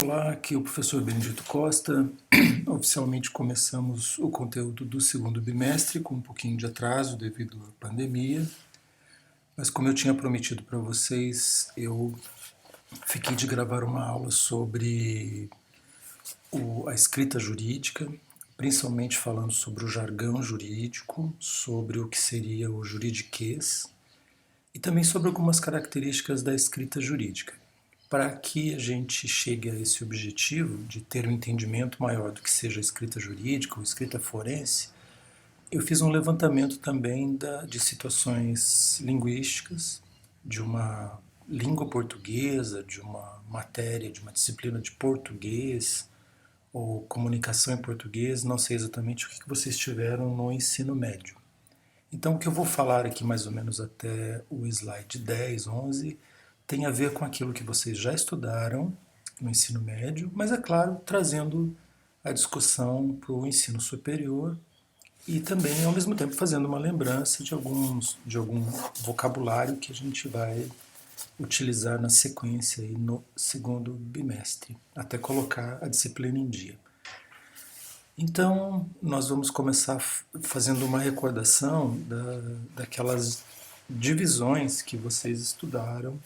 Olá, aqui é o professor Benedito Costa. Oficialmente começamos o conteúdo do segundo bimestre com um pouquinho de atraso devido à pandemia, mas como eu tinha prometido para vocês, eu fiquei de gravar uma aula sobre a escrita jurídica, principalmente falando sobre o jargão jurídico, sobre o que seria o juridiquês e também sobre algumas características da escrita jurídica. Para que a gente chegue a esse objetivo de ter um entendimento maior do que seja a escrita jurídica ou escrita forense, eu fiz um levantamento também de situações linguísticas, de uma língua portuguesa, de uma matéria, de uma disciplina de português ou comunicação em português, não sei exatamente o que vocês tiveram no ensino médio. Então, o que eu vou falar aqui mais ou menos até o slide 10, 11, tem a ver com aquilo que vocês já estudaram no ensino médio, mas é claro, trazendo a discussão para o ensino superior e também, ao mesmo tempo, fazendo uma lembrança de algum vocabulário que a gente vai utilizar na sequência aí no segundo bimestre, até colocar a disciplina em dia. Então, nós vamos começar fazendo uma recordação daquelas divisões que vocês estudaram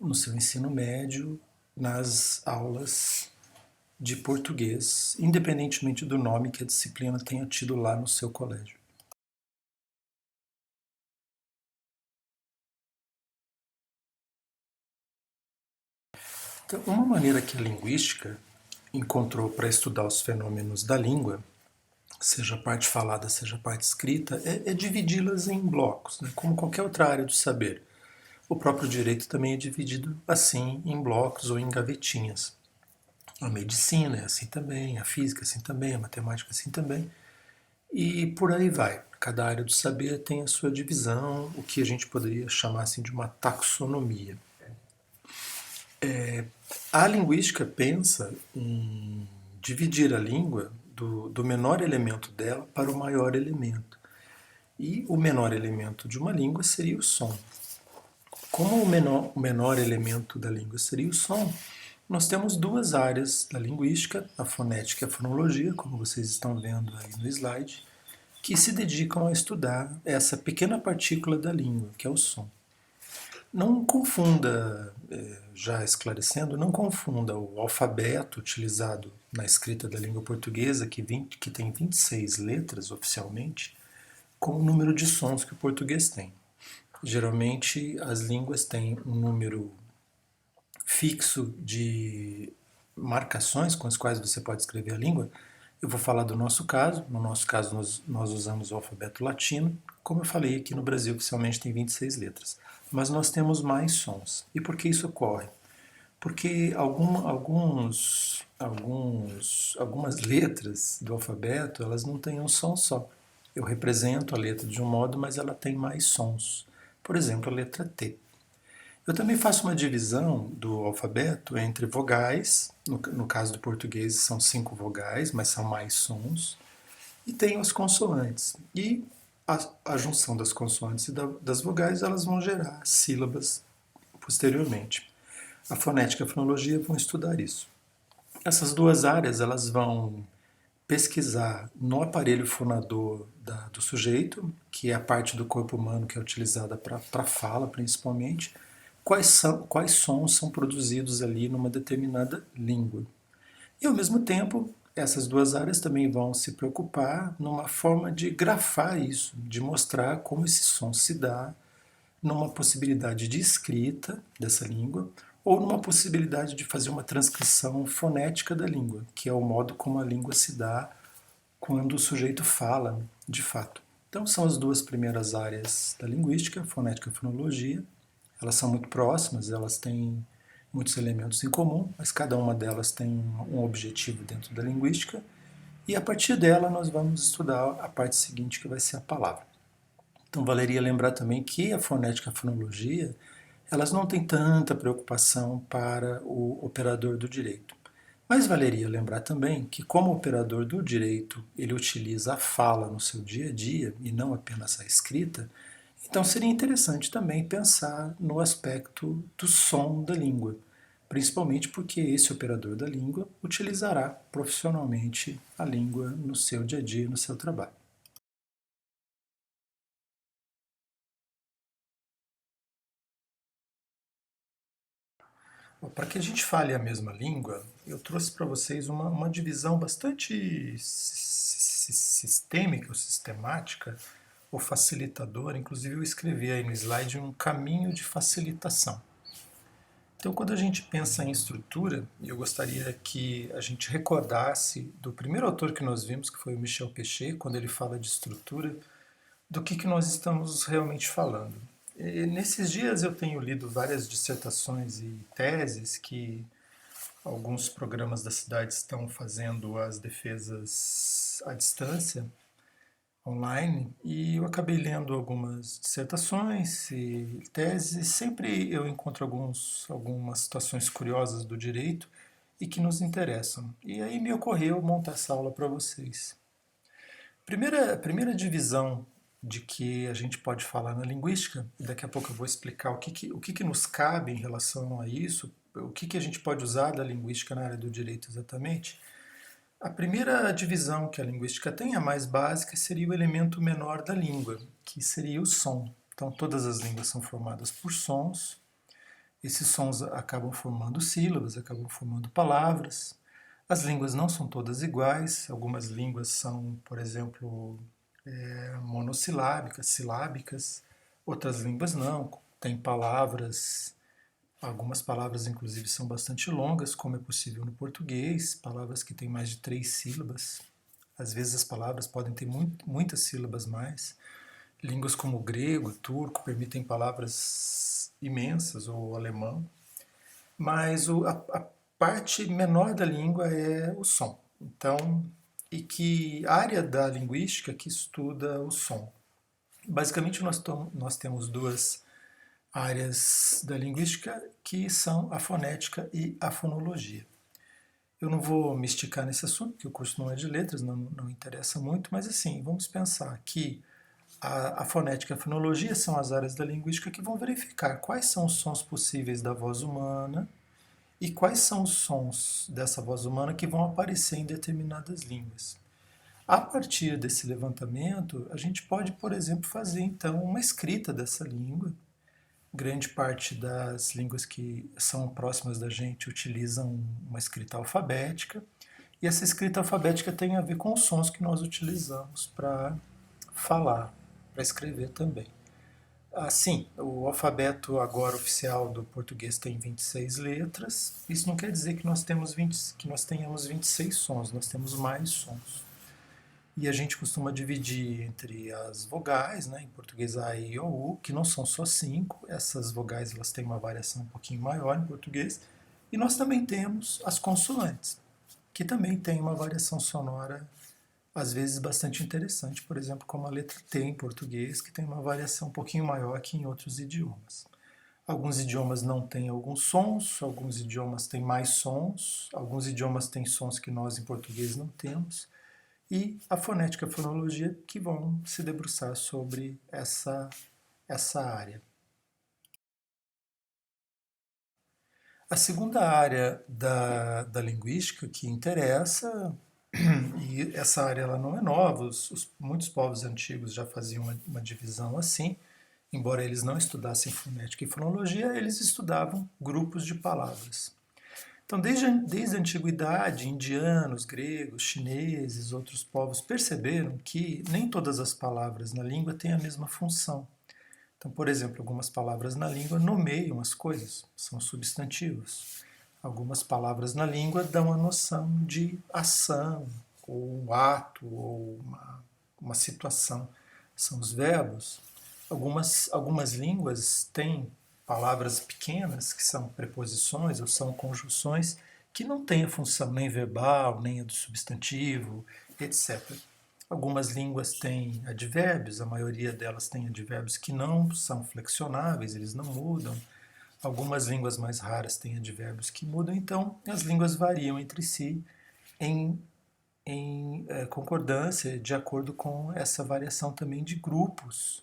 no seu ensino médio, nas aulas de português, independentemente do nome que a disciplina tenha tido lá no seu colégio. Então, uma maneira que a linguística encontrou para estudar os fenômenos da língua, seja a parte falada, seja a parte escrita, é dividi-las em blocos, né? Como qualquer outra área do saber. O próprio direito também é dividido assim em blocos ou em gavetinhas. A medicina é assim também, a física é assim também, a matemática é assim também, e por aí vai. Cada área do saber tem a sua divisão, o que a gente poderia chamar assim de uma taxonomia. A linguística pensa em dividir a língua do menor elemento dela para o maior elemento. E o menor elemento de uma língua seria o som. Como o menor elemento da língua seria o som, nós temos duas áreas da linguística, a fonética e a fonologia, como vocês estão vendo aí no slide, que se dedicam a estudar essa pequena partícula da língua, que é o som. Não confunda, já esclarecendo, não confunda o alfabeto utilizado na escrita da língua portuguesa, que tem 26 letras oficialmente, com o número de sons que o português tem. Geralmente as línguas têm um número fixo de marcações com as quais você pode escrever a língua. Eu vou falar do nosso caso. No nosso caso, nós usamos o alfabeto latino. Como eu falei, aqui no Brasil oficialmente tem 26 letras. Mas nós temos mais sons. E por que isso ocorre? Porque algumas letras do alfabeto elas não têm um som só. Eu represento a letra de um modo, mas ela tem mais sons. Por exemplo, a letra T. Eu também faço uma divisão do alfabeto entre vogais, no caso do português são 5 vogais, mas são mais sons, e tenho as consoantes. E a junção das consoantes e das vogais elas vão gerar sílabas posteriormente. A fonética e a fonologia vão estudar isso. Essas duas áreas elas vão pesquisar no aparelho fonador do sujeito, que é a parte do corpo humano que é utilizada para fala principalmente, quais sons são produzidos ali numa determinada língua. E ao mesmo tempo, essas duas áreas também vão se preocupar numa forma de grafar isso, de mostrar como esse som se dá numa possibilidade de escrita dessa língua ou numa possibilidade de fazer uma transcrição fonética da língua, que é o modo como a língua se dá quando o sujeito fala, de fato. Então são as duas primeiras áreas da linguística, fonética e fonologia. Elas são muito próximas, elas têm muitos elementos em comum, mas cada uma delas tem um objetivo dentro da linguística. E a partir dela nós vamos estudar a parte seguinte, que vai ser a palavra. Então valeria lembrar também que a fonética e a fonologia, elas não têm tanta preocupação para o operador do direito. Mas valeria lembrar também que, como operador do direito, ele utiliza a fala no seu dia a dia e não apenas a escrita, então seria interessante também pensar no aspecto do som da língua. principalmente porque esse operador da língua utilizará profissionalmente a língua no seu dia a dia, no seu trabalho. Para que a gente fale a mesma língua, eu trouxe para vocês uma divisão bastante sistêmica ou sistemática ou facilitadora. Inclusive eu escrevi aí no slide um caminho de facilitação. Então, quando a gente pensa em estrutura, eu gostaria que a gente recordasse do primeiro autor que nós vimos, que foi o Michel Pechet, quando ele fala de estrutura, do que nós estamos realmente falando. E nesses dias eu tenho lido várias dissertações e teses que alguns programas da cidade estão fazendo as defesas à distância, online, e eu acabei lendo algumas dissertações e teses, e sempre eu encontro algumas situações curiosas do direito e que nos interessam. E aí me ocorreu montar essa aula para vocês. Primeira divisão de que a gente pode falar na linguística, e daqui a pouco eu vou explicar o que nos cabe em relação a isso, o que a gente pode usar da linguística na área do direito exatamente. A primeira divisão que a linguística tem, a mais básica, seria o elemento menor da língua, que seria o som. Então, todas as línguas são formadas por sons. Esses sons acabam formando sílabas, acabam formando palavras. As línguas não são todas iguais. Algumas línguas são, por exemplo, monossilábicas, silábicas. Outras línguas não. Tem palavras. Algumas palavras, inclusive, são bastante longas, como é possível no português, palavras que têm mais de 3 sílabas. Às vezes as palavras podem ter muitas sílabas mais. Línguas como o grego, o turco, permitem palavras imensas, ou o alemão. Mas a parte menor da língua é o som. Então, e que área da linguística que estuda o som? Basicamente, nós temos duas áreas da linguística que são a fonética e a fonologia. Eu não vou me esticar nesse assunto, porque o curso não é de letras, não interessa muito, mas assim, vamos pensar que a fonética e a fonologia são as áreas da linguística que vão verificar quais são os sons possíveis da voz humana e quais são os sons dessa voz humana que vão aparecer em determinadas línguas. A partir desse levantamento, a gente pode, por exemplo, fazer então uma escrita dessa língua. Grande parte das línguas que são próximas da gente utilizam uma escrita alfabética, e essa escrita alfabética tem a ver com os sons que nós utilizamos para falar, para escrever também. Assim, o alfabeto agora oficial do português tem 26 letras. Isso não quer dizer que que nós tenhamos 26 sons, nós temos mais sons. E a gente costuma dividir entre as vogais, né, em português A, I, O, U, que não são só 5. Essas vogais elas têm uma variação um pouquinho maior em português. E nós também temos as consoantes, que também têm uma variação sonora, às vezes bastante interessante, por exemplo, como a letra T em português, que tem uma variação um pouquinho maior que em outros idiomas. Alguns idiomas não têm alguns sons, alguns idiomas têm mais sons, alguns idiomas têm sons que nós em português não temos, e a fonética e a fonologia que vão se debruçar sobre essa área. A segunda área da linguística que interessa, e essa área ela não é nova, muitos povos antigos já faziam uma divisão assim, embora eles não estudassem fonética e fonologia, eles estudavam grupos de palavras. Então, desde a antiguidade, indianos, gregos, chineses, outros povos perceberam que nem todas as palavras na língua têm a mesma função. Então, por exemplo, algumas palavras na língua nomeiam as coisas, são substantivos. Algumas palavras na língua dão a noção de ação, ou um ato, ou uma situação. São os verbos. Algumas línguas têm palavras pequenas, que são preposições ou são conjunções, que não têm a função nem verbal, nem a do substantivo, etc. Algumas línguas têm advérbios, a maioria delas tem advérbios que não são flexionáveis, eles não mudam. Algumas línguas mais raras têm advérbios que mudam, então as línguas variam entre si em concordância, de acordo com essa variação também de grupos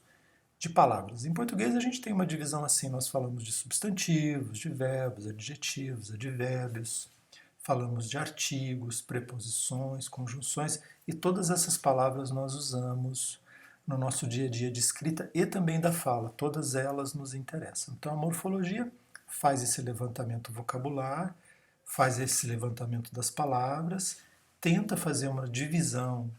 de palavras. Em português a gente tem uma divisão assim, nós falamos de substantivos, de verbos, adjetivos, advérbios, falamos de artigos, preposições, conjunções, e todas essas palavras nós usamos no nosso dia a dia de escrita e também da fala. Todas elas nos interessam. Então a morfologia faz esse levantamento vocabular, faz esse levantamento das palavras, tenta fazer uma divisão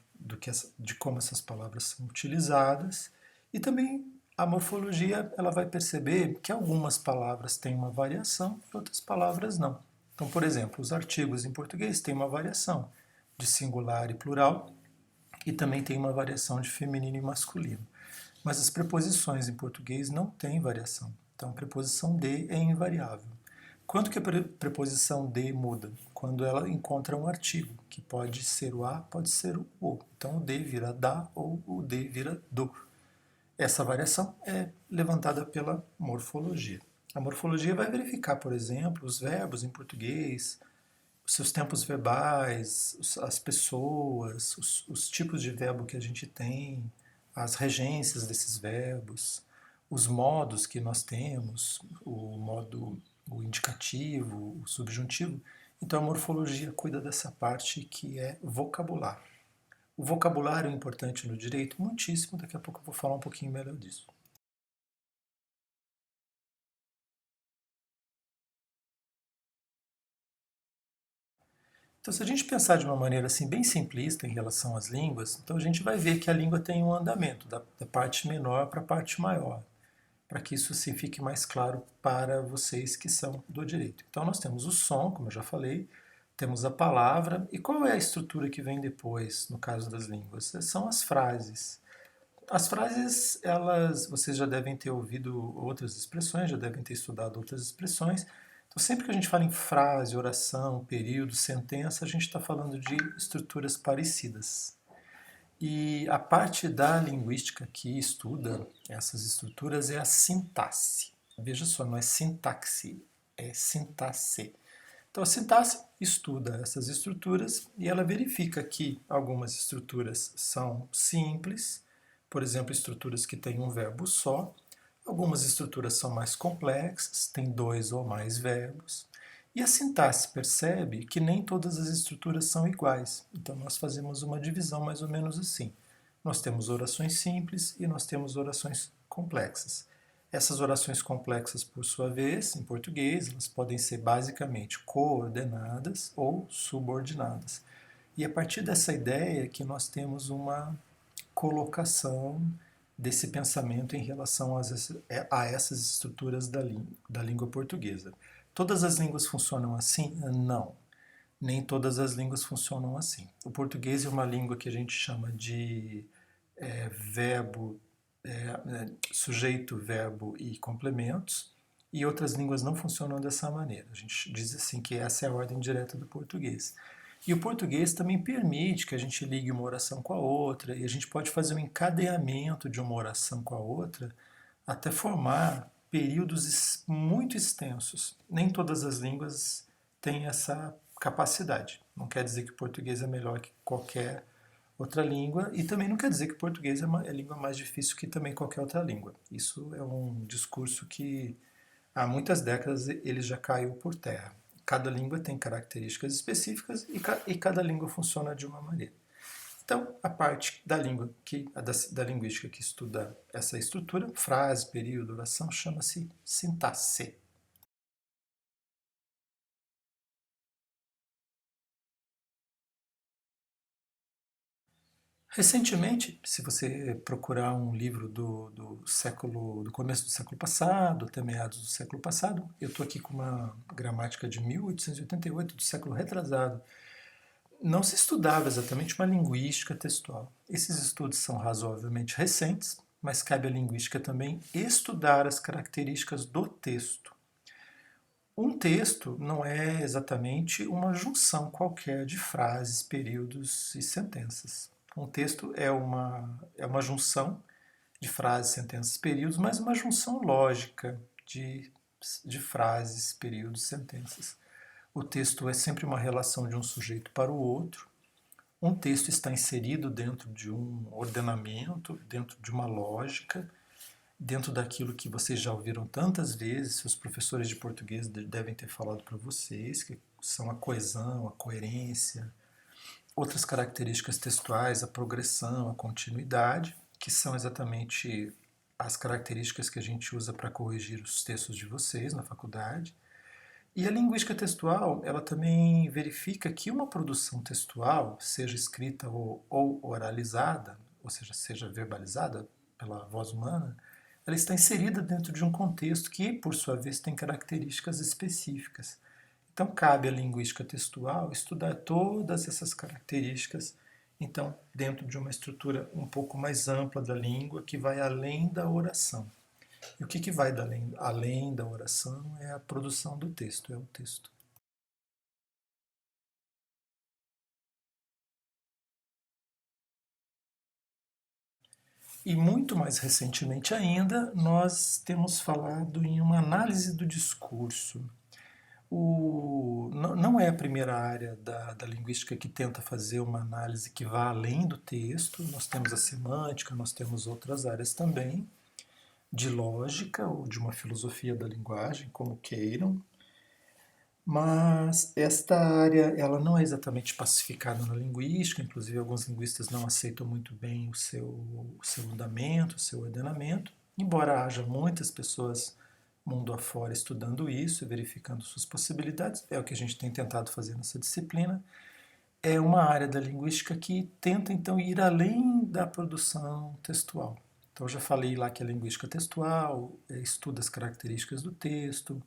de como essas palavras são utilizadas e também a morfologia ela vai perceber que algumas palavras têm uma variação e outras palavras não. Então, por exemplo, os artigos em português têm uma variação de singular e plural e também tem uma variação de feminino e masculino. Mas as preposições em português não têm variação. Então, a preposição de é invariável. Quando que a preposição de muda? Quando ela encontra um artigo, que pode ser o a, pode ser o o. Então, o de vira da ou o de vira do. Essa variação é levantada pela morfologia. A morfologia vai verificar, por exemplo, os verbos em português, os seus tempos verbais, as pessoas, os tipos de verbo que a gente tem, as regências desses verbos, os modos que nós temos, o modo, o indicativo, o subjuntivo. Então a morfologia cuida dessa parte que é vocabulário. O vocabulário é importante no direito, muitíssimo, daqui a pouco eu vou falar um pouquinho melhor disso. Então, se a gente pensar de uma maneira assim bem simplista em relação às línguas, então a gente vai ver que a língua tem um andamento da parte menor para a parte maior, para que isso assim fique mais claro para vocês que são do direito. Então, nós temos o som, como eu já falei, temos a palavra, e qual é a estrutura que vem depois, no caso das línguas? São as frases. As frases, elas, vocês já devem ter ouvido outras expressões, já devem ter estudado outras expressões. Então, sempre que a gente fala em frase, oração, período, sentença, a gente está falando de estruturas parecidas. E a parte da linguística que estuda essas estruturas é a sintaxe. Veja só, não é sintaxe, é sintaxe. Então, a sintaxe estuda essas estruturas e ela verifica que algumas estruturas são simples, por exemplo, estruturas que têm um verbo só. Algumas estruturas são mais complexas, têm dois ou mais verbos. E a sintaxe percebe que nem todas as estruturas são iguais. Então, nós fazemos uma divisão mais ou menos assim. Nós temos orações simples e nós temos orações complexas. Essas orações complexas, por sua vez, em português, elas podem ser basicamente coordenadas ou subordinadas. E a partir dessa ideia que nós temos uma colocação desse pensamento em relação a essas estruturas da língua portuguesa. Todas as línguas funcionam assim? Não. Nem todas as línguas funcionam assim. O português é uma língua que a gente chama de verbo, sujeito, verbo e complementos, e outras línguas não funcionam dessa maneira. A gente diz assim que essa é a ordem direta do português. E o português também permite que a gente ligue uma oração com a outra, e a gente pode fazer um encadeamento de uma oração com a outra até formar períodos muito extensos. Nem todas as línguas têm essa capacidade. Não quer dizer que o português é melhor que qualquer outra língua, e também não quer dizer que o português é a língua mais difícil que também qualquer outra língua. Isso é um discurso que há muitas décadas ele já caiu por terra. Cada língua tem características específicas e cada língua funciona de uma maneira. Então, a parte da língua da linguística que estuda essa estrutura, frase, período, oração, chama-se sintaxe. Recentemente, se você procurar um livro do começo do século passado, até meados do século passado, eu estou aqui com uma gramática de 1888, do século retrasado, não se estudava exatamente uma linguística textual. Esses estudos são razoavelmente recentes, mas cabe à linguística também estudar as características do texto. Um texto não é exatamente uma junção qualquer de frases, períodos e sentenças. Um texto é uma junção de frases, sentenças, períodos, mas uma junção lógica de frases, períodos, sentenças. O texto é sempre uma relação de um sujeito para o outro. Um texto está inserido dentro de um ordenamento, dentro de uma lógica. dentro daquilo que vocês já ouviram tantas vezes, seus professores de português devem ter falado para vocês, que são a coesão, a coerência, outras características textuais, a progressão, a continuidade, que são exatamente as características que a gente usa para corrigir os textos de vocês na faculdade. E a linguística textual, ela também verifica que uma produção textual, seja escrita ou oralizada, ou seja, seja verbalizada pela voz humana, ela está inserida dentro de um contexto que, por sua vez, tem características específicas. Então, cabe à linguística textual estudar todas essas características, então, dentro de uma estrutura um pouco mais ampla da língua, que vai além da oração. E o que vai além da oração é a produção do texto, é o texto. E muito mais recentemente ainda, nós temos falado em uma análise do discurso. Não é a primeira área da linguística que tenta fazer uma análise que vá além do texto. Nós temos a semântica, nós temos outras áreas também, de lógica ou de uma filosofia da linguagem, como queiram. Mas esta área ela não é exatamente pacificada na linguística, inclusive alguns linguistas não aceitam muito bem o seu fundamento, o seu ordenamento, embora haja muitas pessoas mundo afora estudando isso e verificando suas possibilidades, é o que a gente tem tentado fazer nessa disciplina. É uma área da linguística que tenta então ir além da produção textual. Então eu já falei lá que a linguística textual estuda as características do texto,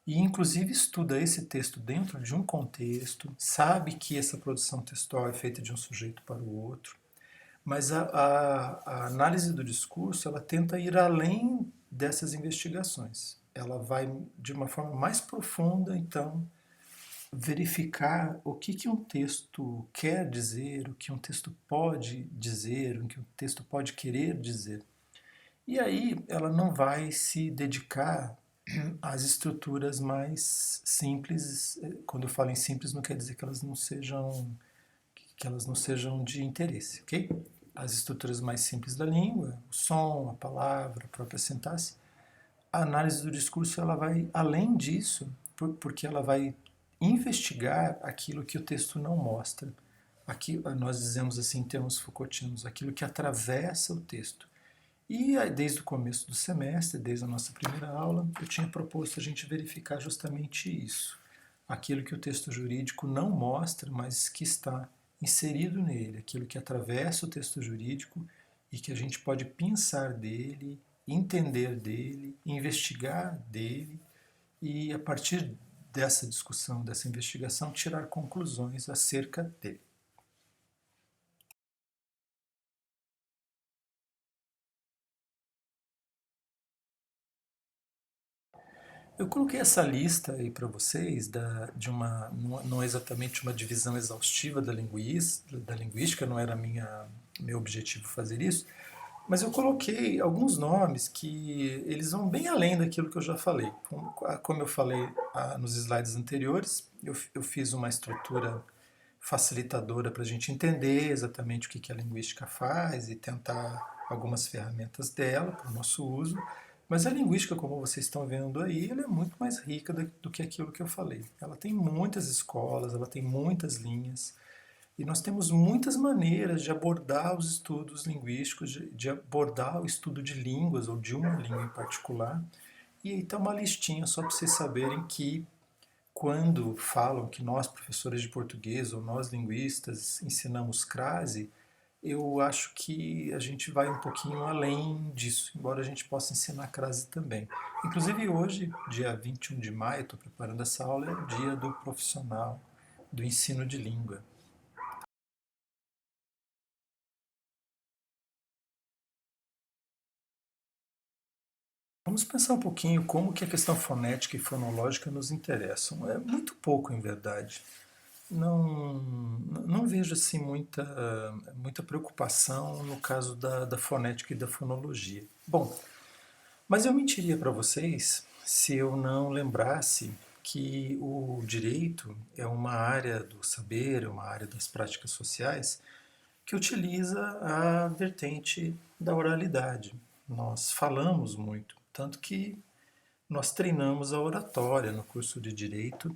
e inclusive estuda esse texto dentro de um contexto, sabe que essa produção textual é feita de um sujeito para o outro, mas a análise do discurso ela tenta ir além dessas investigações. Ela vai de uma forma mais profunda, então, verificar o que um texto quer dizer, o que um texto pode dizer, o que um texto pode querer dizer. E aí ela não vai se dedicar às estruturas mais simples. Quando eu falo em simples, não quer dizer que elas não sejam de interesse, ok? As estruturas mais simples da língua, o som, a palavra, a própria sintaxe. A análise do discurso ela vai além disso, porque ela vai investigar aquilo que o texto não mostra. Aqui nós dizemos assim em termos Foucaultianos, aquilo que atravessa o texto. E desde o começo do semestre, desde a nossa primeira aula, eu tinha proposto a gente verificar justamente isso. Aquilo que o texto jurídico não mostra, mas que está inserido nele, aquilo que atravessa o texto jurídico e que a gente pode pensar dele, entender dele, investigar dele e, a partir dessa discussão, dessa investigação, tirar conclusões acerca dele. Eu coloquei essa lista aí para vocês não é exatamente uma divisão exaustiva da linguística, não era meu objetivo fazer isso, mas eu coloquei alguns nomes que eles vão bem além daquilo que eu já falei. Como eu falei nos slides anteriores, eu fiz uma estrutura facilitadora para a gente entender exatamente o que a linguística faz e tentar algumas ferramentas dela para o nosso uso. Mas a linguística, como vocês estão vendo aí, ela é muito mais rica do que aquilo que eu falei. Ela tem muitas escolas, ela tem muitas linhas, e nós temos muitas maneiras de abordar os estudos linguísticos, de abordar o estudo de línguas ou de uma língua em particular. E aí está uma listinha só para vocês saberem que quando falam que nós, professores de português, ou nós, linguistas, ensinamos crase, eu acho que a gente vai um pouquinho além disso, embora a gente possa ensinar crase também. Inclusive hoje, dia 21 de maio, estou preparando essa aula, é o dia do profissional do ensino de língua. Vamos pensar um pouquinho como que a questão fonética e fonológica nos interessam. É muito pouco, em verdade. Não, não vejo assim muita preocupação no caso da fonética e da fonologia. Bom, mas eu mentiria para vocês se eu não lembrasse que o direito é uma área do saber, é uma área das práticas sociais que utiliza a vertente da oralidade. nós falamos muito, tanto que nós treinamos a oratória no curso de Direito,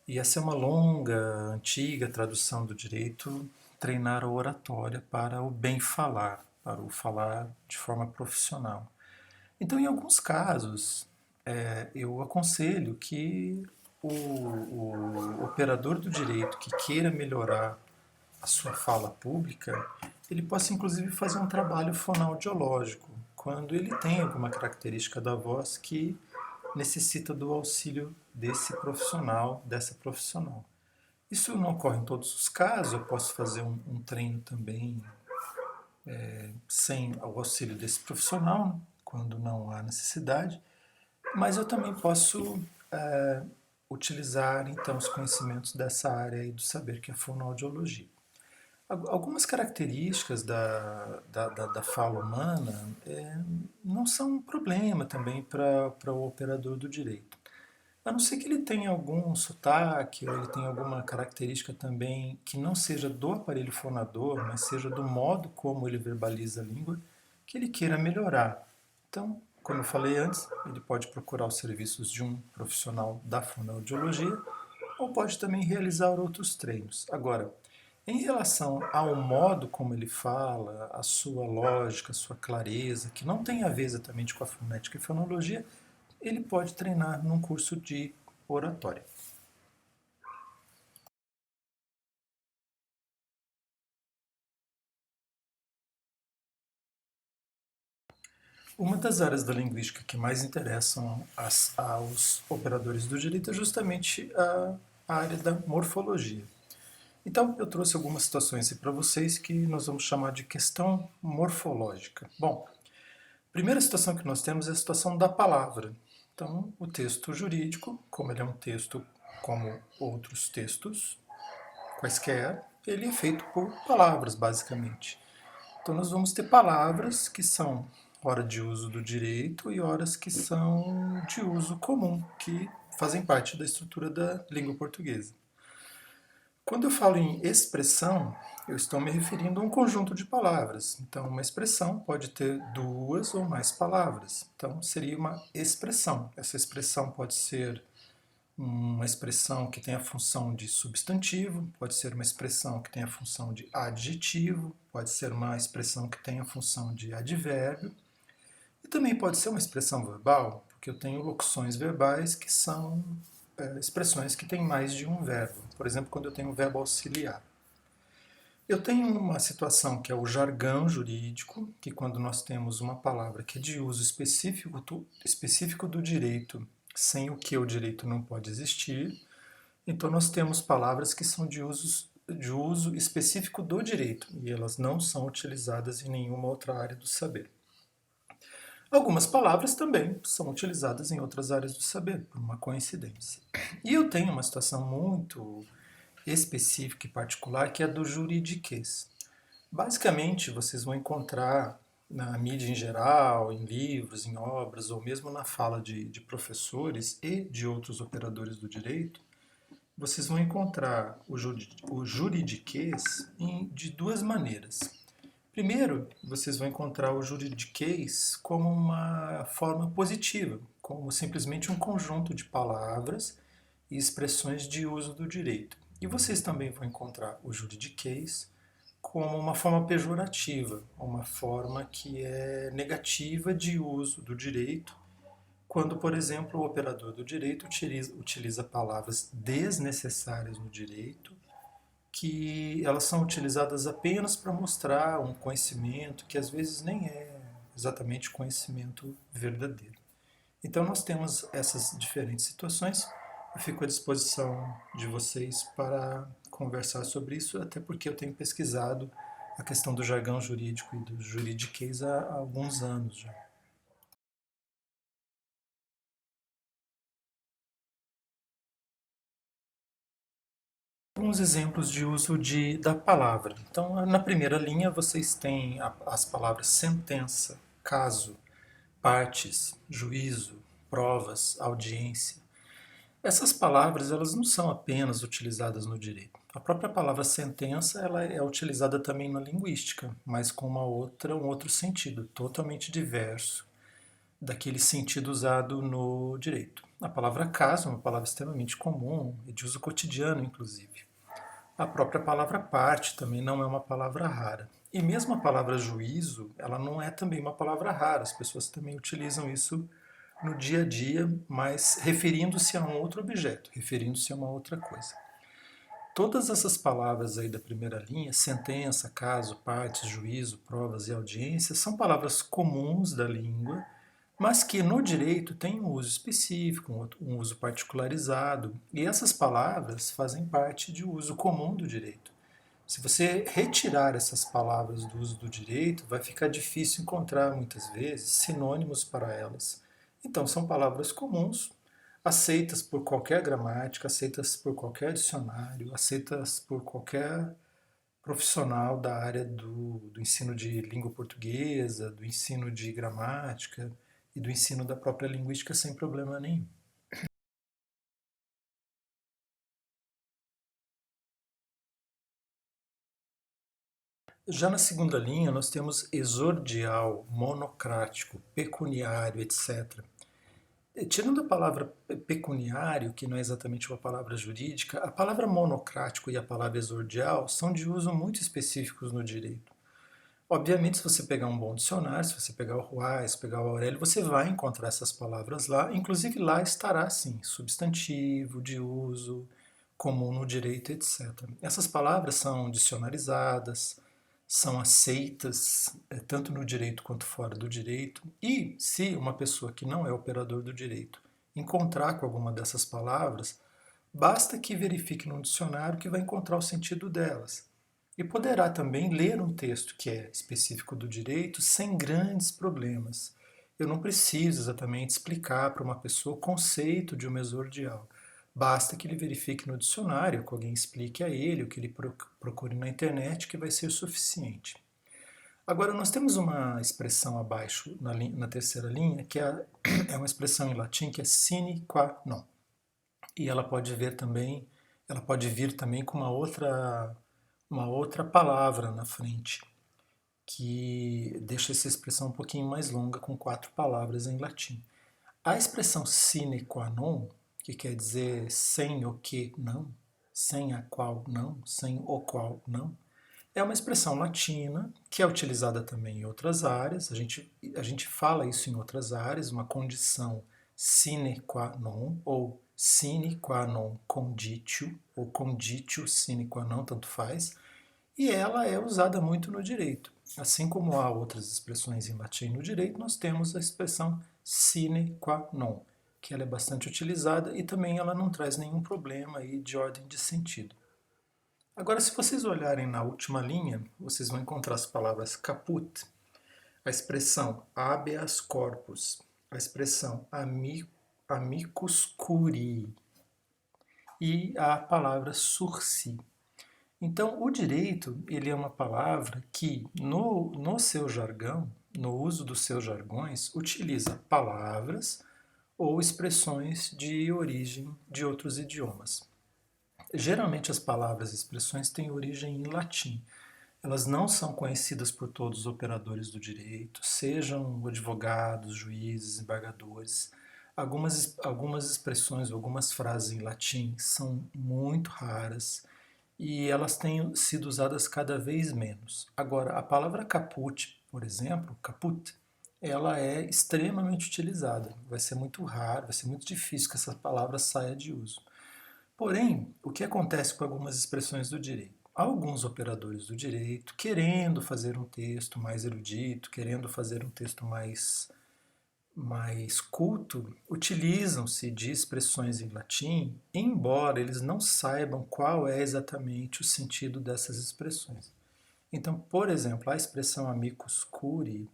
e essa é uma longa, antiga tradução do direito, treinar a oratória para o bem falar, para o falar de forma profissional. Então, em alguns casos, eu aconselho que o operador do direito que queira melhorar a sua fala pública, ele possa inclusive fazer um trabalho fonoaudiológico, quando ele tem alguma característica da voz que necessita do auxílio desse profissional, dessa profissional. Isso não ocorre em todos os casos, eu posso fazer um treino também sem o auxílio desse profissional, né, quando não há necessidade, mas eu também posso utilizar então os conhecimentos dessa área aí do saber, que é a fonoaudiologia. Algumas características da fala humana não são um problema também para o operador do direito. A não ser que ele tenha algum sotaque ou ele tenha alguma característica também que não seja do aparelho fonador, mas seja do modo como ele verbaliza a língua, que ele queira melhorar. Então, como eu falei antes, ele pode procurar os serviços de um profissional da fonoaudiologia ou pode também realizar outros treinos. Agora, em relação ao modo como ele fala, a sua lógica, a sua clareza, que não tem a ver exatamente com a fonética e fonologia, ele pode treinar num curso de oratória. Uma das áreas da linguística que mais interessam aos operadores do direito é justamente a área da morfologia. Então, eu trouxe algumas situações para vocês que nós vamos chamar de questão morfológica. Bom, a primeira situação que nós temos é a situação da palavra. Então, o texto jurídico, como ele é um texto como outros textos, quaisquer, ele é feito por palavras, basicamente. Então, nós vamos ter palavras que são hora de uso do direito e horas que são de uso comum, que fazem parte da estrutura da língua portuguesa. Quando eu falo em expressão, eu estou me referindo a um conjunto de palavras. Então, uma expressão pode ter duas ou mais palavras. Então, seria uma expressão. Essa expressão pode ser uma expressão que tem a função de substantivo, pode ser uma expressão que tem a função de adjetivo, pode ser uma expressão que tem a função de advérbio, e também pode ser uma expressão verbal, porque eu tenho locuções verbais que são expressões que têm mais de um verbo. Por exemplo, quando eu tenho um verbo auxiliar. Eu tenho uma situação que é o jargão jurídico, que quando nós temos uma palavra que é de uso específico do direito, sem o que o direito não pode existir, então nós temos palavras que são de uso específico do direito, e elas não são utilizadas em nenhuma outra área do saber. Algumas palavras também são utilizadas em outras áreas do saber, por uma coincidência. E eu tenho uma situação muito específica e particular que é a do juridiquês. Basicamente, vocês vão encontrar na mídia em geral, em livros, em obras, ou mesmo na fala de professores e de outros operadores do direito, vocês vão encontrar o juridiquês de duas maneiras. Primeiro, vocês vão encontrar o juridiquês como uma forma positiva, como simplesmente um conjunto de palavras e expressões de uso do direito. E vocês também vão encontrar o juridiquês como uma forma pejorativa, uma forma que é negativa de uso do direito, quando, por exemplo, o operador do direito utiliza palavras desnecessárias no direito, que elas são utilizadas apenas para mostrar um conhecimento que às vezes nem é exatamente conhecimento verdadeiro. Então nós temos essas diferentes situações. Eu fico à disposição de vocês para conversar sobre isso, até porque eu tenho pesquisado a questão do jargão jurídico e do juridiquês há alguns anos já. Alguns exemplos de uso da palavra. Então, na primeira linha, vocês têm as palavras sentença, caso, partes, juízo, provas, audiência. Essas palavras, elas não são apenas utilizadas no direito. A própria palavra sentença, ela é utilizada também na linguística, mas com um outro sentido, totalmente diverso daquele sentido usado no direito. A palavra caso é uma palavra extremamente comum e de uso cotidiano, inclusive. A própria palavra parte também não é uma palavra rara. E mesmo a palavra juízo, ela não é também uma palavra rara. As pessoas também utilizam isso no dia a dia, mas referindo-se a um outro objeto, referindo-se a uma outra coisa. Todas essas palavras aí da primeira linha, sentença, caso, partes, juízo, provas e audiência, são palavras comuns da língua, mas que no direito têm um uso específico, um uso particularizado, e essas palavras fazem parte de uso comum do direito. Se você retirar essas palavras do uso do direito, vai ficar difícil encontrar muitas vezes sinônimos para elas. Então, são palavras comuns, aceitas por qualquer gramática, aceitas por qualquer dicionário, aceitas por qualquer profissional da área do ensino de língua portuguesa, do ensino de gramática e do ensino da própria linguística sem problema nenhum. Já na segunda linha, nós temos exordial, monocrático, pecuniário, etc. Tirando a palavra pecuniário, que não é exatamente uma palavra jurídica, a palavra monocrático e a palavra exordial são de uso muito específicos no direito. Obviamente, se você pegar um bom dicionário, se você pegar o Ruais, pegar o Aurélio, você vai encontrar essas palavras lá. Inclusive lá estará, sim, substantivo, de uso, comum no direito, etc. Essas palavras são dicionarizadas, são aceitas, tanto no direito quanto fora do direito. E se uma pessoa que não é operador do direito encontrar com alguma dessas palavras, basta que verifique no dicionário que vai encontrar o sentido delas. E poderá também ler um texto que é específico do direito sem grandes problemas. Eu não preciso exatamente explicar para uma pessoa o conceito de uma exordial. Basta que ele verifique no dicionário, que alguém explique a ele, o que ele procure na internet, que vai ser suficiente. Agora, nós temos uma expressão abaixo, na terceira linha, que é uma expressão em latim que é sine qua non. E ela pode vir também com uma outra palavra na frente, que deixa essa expressão um pouquinho mais longa, com 4 palavras em latim. A expressão sine qua non, que quer dizer sem o que não, sem a qual não, sem o qual não, é uma expressão latina que é utilizada também em outras áreas. A gente fala isso em outras áreas, uma condição sine qua non, ou sine qua non conditio, ou conditio sine qua non, tanto faz, e ela é usada muito no direito. Assim como há outras expressões em latim no direito, nós temos a expressão sine qua non, que ela é bastante utilizada e também ela não traz nenhum problema aí de ordem de sentido. Agora, se vocês olharem na última linha, vocês vão encontrar as palavras caput, a expressão habeas corpus, a expressão amicus curiae e a palavra sursi. Então, o direito, ele é uma palavra que, no seu jargão, no uso dos seus jargões, utiliza palavras ou expressões de origem de outros idiomas. Geralmente as palavras e expressões têm origem em latim. Elas não são conhecidas por todos os operadores do direito, sejam advogados, juízes, embargadores. Algumas expressões, algumas frases em latim são muito raras e elas têm sido usadas cada vez menos. Agora, a palavra caput, por exemplo, caput, ela é extremamente utilizada. Vai ser muito raro, vai ser muito difícil que essa palavra saia de uso. Porém, o que acontece com algumas expressões do direito? Alguns operadores do direito, querendo fazer um texto mais erudito, querendo fazer um texto mais culto, utilizam-se de expressões em latim, embora eles não saibam qual é exatamente o sentido dessas expressões. Então, por exemplo, a expressão amicus curiae,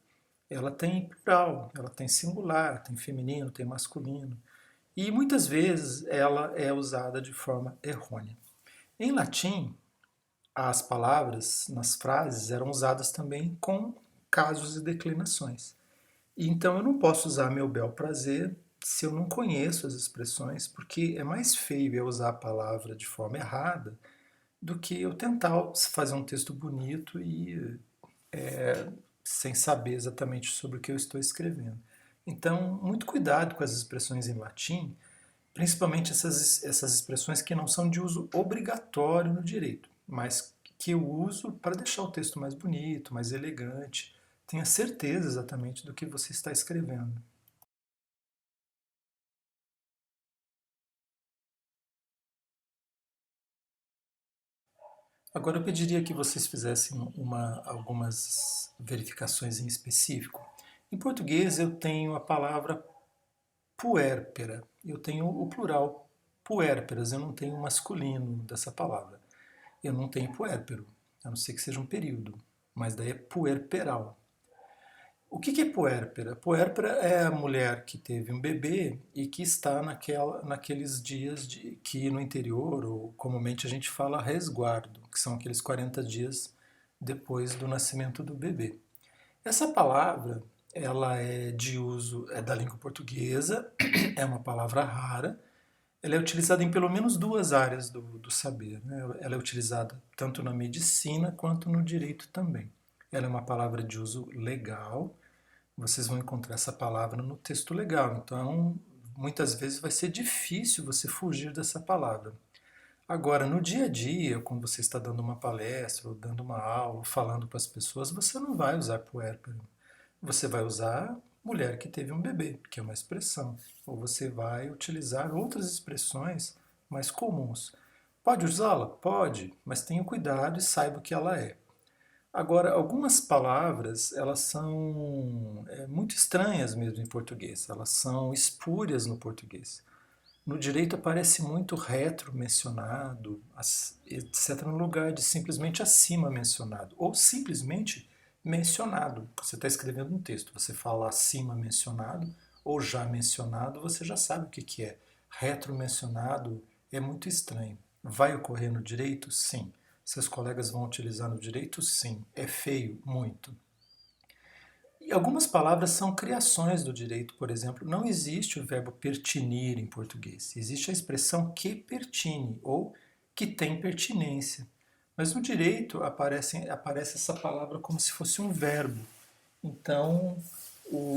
ela tem plural, ela tem singular, tem feminino, tem masculino. E muitas vezes ela é usada de forma errônea. Em latim, as palavras nas frases eram usadas também com casos e declinações. E então eu não posso usar meu bel prazer se eu não conheço as expressões, porque é mais feio eu usar a palavra de forma errada do que eu tentar fazer um texto bonito e sem saber exatamente sobre o que eu estou escrevendo. Então, muito cuidado com as expressões em latim, principalmente essas expressões que não são de uso obrigatório no direito, mas que eu uso para deixar o texto mais bonito, mais elegante. Tenha certeza exatamente do que você está escrevendo. Agora eu pediria que vocês fizessem algumas verificações em específico. Em português eu tenho a palavra puérpera, eu tenho o plural puérperas, eu não tenho o masculino dessa palavra. Eu não tenho puérpero, a não ser que seja um período, mas daí é puerperal. O que é puérpera? Puérpera é a mulher que teve um bebê e que está naqueles dias que no interior, ou comumente a gente fala resguardo, que são aqueles 40 dias depois do nascimento do bebê. Essa palavra, ela é de uso, é da língua portuguesa, é uma palavra rara, ela é utilizada em pelo menos duas áreas do saber. Né? Ela é utilizada tanto na medicina quanto no direito também. Ela é uma palavra de uso legal, vocês vão encontrar essa palavra no texto legal, então muitas vezes vai ser difícil você fugir dessa palavra. Agora, no dia a dia, quando você está dando uma palestra, ou dando uma aula, ou falando para as pessoas, você não vai usar puérpero. Você vai usar mulher que teve um bebê, que é uma expressão. Ou você vai utilizar outras expressões mais comuns. Pode usá-la? Pode, mas tenha cuidado e saiba o que ela é. Agora, algumas palavras, elas são muito estranhas mesmo em português. Elas são espúrias no português. No direito aparece muito retro mencionado, etc., no lugar de simplesmente acima mencionado, ou simplesmente mencionado. Você está escrevendo um texto, você fala acima mencionado ou já mencionado, você já sabe o que, que é. Retro mencionado é muito estranho. Vai ocorrer no direito? Sim. Seus colegas vão utilizar no direito? Sim. É feio? Muito. E algumas palavras são criações do direito, por exemplo, não existe o verbo pertinir em português. Existe a expressão que pertine ou que tem pertinência. Mas no direito aparece essa palavra como se fosse um verbo. Então,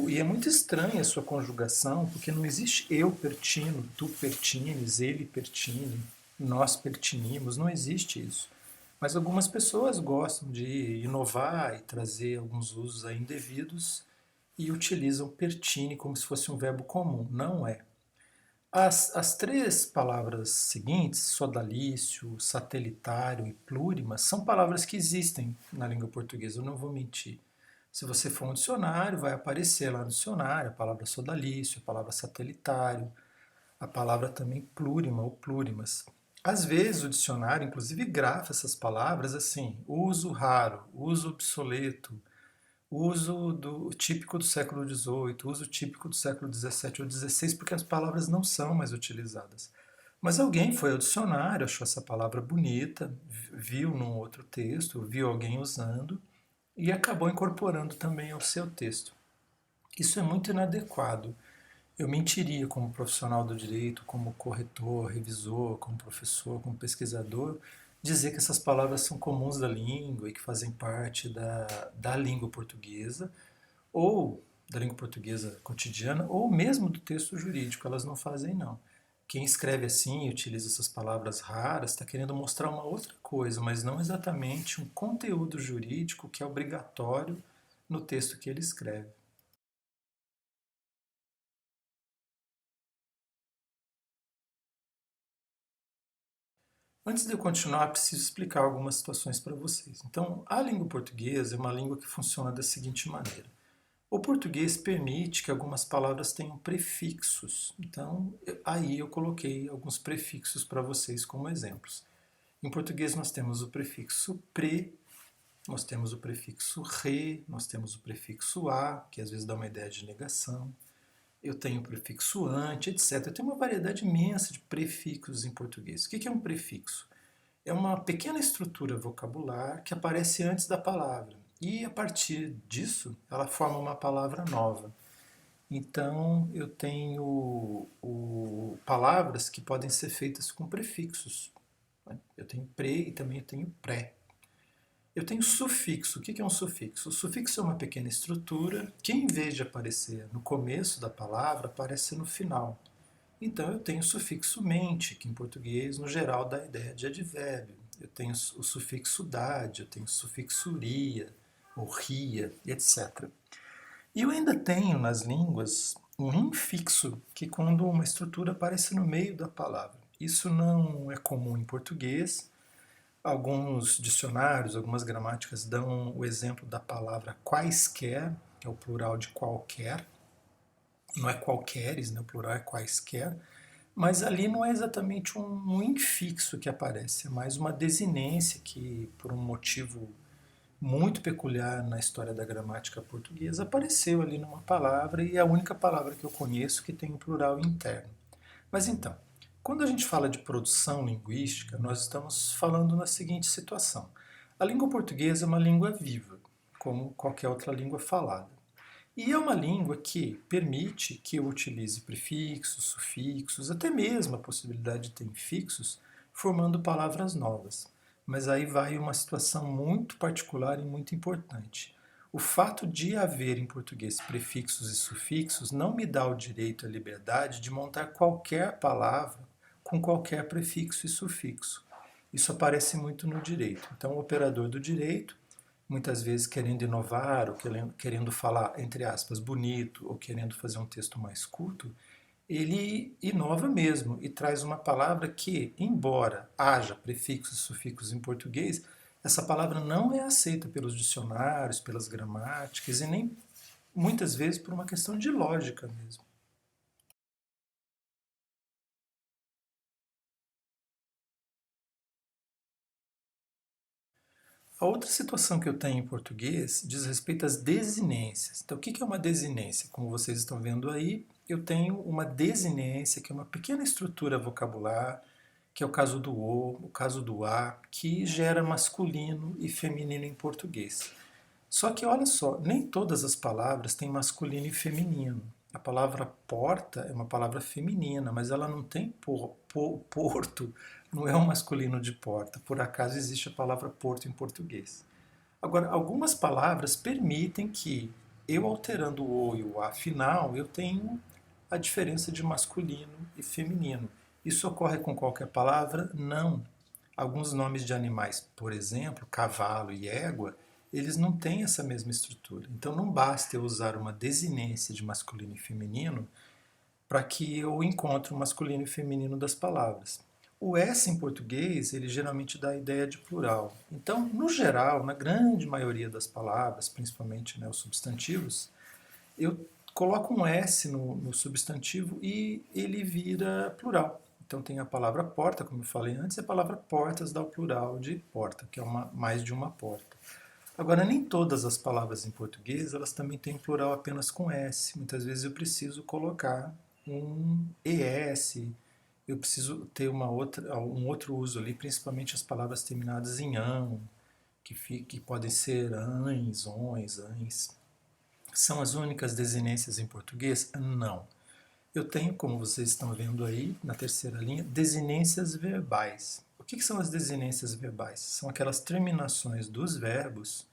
e é muito estranha a sua conjugação, porque não existe eu pertino, tu pertines, ele pertine, nós pertinimos, não existe isso. Mas algumas pessoas gostam de inovar e trazer alguns usos aí indevidos e utilizam pertine como se fosse um verbo comum. Não é. As três palavras seguintes, sodalício, satelitário e plurima, são palavras que existem na língua portuguesa, eu não vou mentir. Se você for um dicionário, vai aparecer lá no dicionário a palavra sodalício, a palavra satelitário, a palavra também plurima ou plurimas. Às vezes o dicionário, inclusive, grafa essas palavras assim: uso raro, uso obsoleto, uso típico do século XVIII, uso típico do século XVII ou XVI, porque as palavras não são mais utilizadas. Mas alguém foi ao dicionário, achou essa palavra bonita, viu num outro texto, viu alguém usando e acabou incorporando também ao seu texto. Isso é muito inadequado. Eu mentiria como profissional do direito, como corretor, revisor, como professor, como pesquisador, dizer que essas palavras são comuns da língua e que fazem parte da língua portuguesa, ou da língua portuguesa cotidiana, ou mesmo do texto jurídico. Elas não fazem, não. Quem escreve assim e utiliza essas palavras raras está querendo mostrar uma outra coisa, mas não exatamente um conteúdo jurídico que é obrigatório no texto que ele escreve. Antes de eu continuar, preciso explicar algumas situações para vocês. Então, a língua portuguesa é uma língua que funciona da seguinte maneira. O português permite que algumas palavras tenham prefixos. Então, aí eu coloquei alguns prefixos para vocês como exemplos. Em português nós temos o prefixo pre, nós temos o prefixo re, nós temos o prefixo a, que às vezes dá uma ideia de negação. Eu tenho o prefixo ante, etc. Eu tenho uma variedade imensa de prefixos em português. O que é um prefixo? É uma pequena estrutura vocabular que aparece antes da palavra. E a partir disso, ela forma uma palavra nova. Então, eu tenho palavras que podem ser feitas com prefixos, né? Eu tenho pre e também eu tenho pré. Eu tenho sufixo. O que é um sufixo? O sufixo é uma pequena estrutura que, em vez de aparecer no começo da palavra, aparece no final. Então, eu tenho o sufixo mente, que em português, no geral, dá a ideia de advérbio. Eu tenho o sufixo dade, eu tenho o sufixo ria, ou ria, etc. E eu ainda tenho nas línguas um infixo, que quando uma estrutura aparece no meio da palavra. Isso não é comum em português. Alguns dicionários, algumas gramáticas dão o exemplo da palavra quaisquer, que é o plural de qualquer. Não é qualqueres, né? O plural é quaisquer. Mas ali não é exatamente um infixo que aparece, é mais uma desinência que, por um motivo muito peculiar na história da gramática portuguesa, apareceu ali numa palavra e é a única palavra que eu conheço que tem um plural interno. Mas então, quando a gente fala de produção linguística, nós estamos falando na seguinte situação. A língua portuguesa é uma língua viva, como qualquer outra língua falada. E é uma língua que permite que eu utilize prefixos, sufixos, até mesmo a possibilidade de ter infixos, formando palavras novas. Mas aí vai uma situação muito particular e muito importante. O fato de haver em português prefixos e sufixos não me dá o direito e a liberdade de montar qualquer palavra com qualquer prefixo e sufixo. Isso aparece muito no direito. Então, o operador do direito, muitas vezes querendo inovar ou querendo falar, entre aspas, bonito ou querendo fazer um texto mais curto, ele inova mesmo e traz uma palavra que, embora haja prefixos e sufixos em português, essa palavra não é aceita pelos dicionários, pelas gramáticas e nem muitas vezes por uma questão de lógica mesmo. A outra situação que eu tenho em português diz respeito às desinências. Então, o que é uma desinência? Como vocês estão vendo aí, eu tenho uma desinência, que é uma pequena estrutura vocabular, que é o caso do o caso do a, que gera masculino e feminino em português. Só que olha só, nem todas as palavras têm masculino e feminino. A palavra porta é uma palavra feminina, mas ela não tem porto, não é um masculino de porta. Por acaso existe a palavra porto em português. Agora, algumas palavras permitem que eu alterando o o e o a final, eu tenho a diferença de masculino e feminino. Isso ocorre com qualquer palavra? Não. Alguns nomes de animais, por exemplo, cavalo e égua, eles não têm essa mesma estrutura. Então não basta eu usar uma desinência de masculino e feminino para que eu encontre o masculino e feminino das palavras. O S em português, ele geralmente dá a ideia de plural. Então, no geral, na grande maioria das palavras, principalmente, né, os substantivos, eu coloco um S no substantivo e ele vira plural. Então tem a palavra porta, como eu falei antes, e a palavra portas dá o plural de porta, que é mais de uma porta. Agora, nem todas as palavras em português, elas também têm plural apenas com S. Muitas vezes eu preciso colocar um ES, eu preciso ter um outro uso ali, principalmente as palavras terminadas em ão, que podem ser ães, ões, ães. São as únicas desinências em português? Não. Eu tenho, como vocês estão vendo aí, na terceira linha, desinências verbais. O que são as desinências verbais? São aquelas terminações dos verbos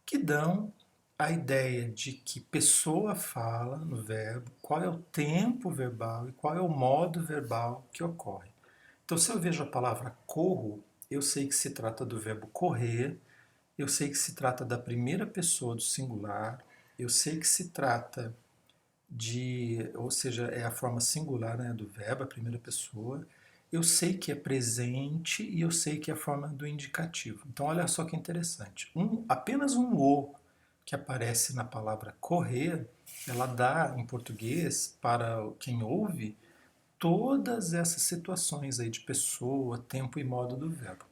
que dão a ideia de que pessoa fala no verbo, qual é o tempo verbal e qual é o modo verbal que ocorre. Então, se eu vejo a palavra corro, eu sei que se trata do verbo correr, eu sei que se trata da primeira pessoa do singular, eu sei que se trata ou seja, é a forma singular, né, do verbo, a primeira pessoa. Eu sei que é presente e eu sei que é a forma do indicativo. Então, olha só que interessante. Apenas um o que aparece na palavra correr, ela dá em português, para quem ouve, todas essas situações aí de pessoa, tempo e modo do verbo.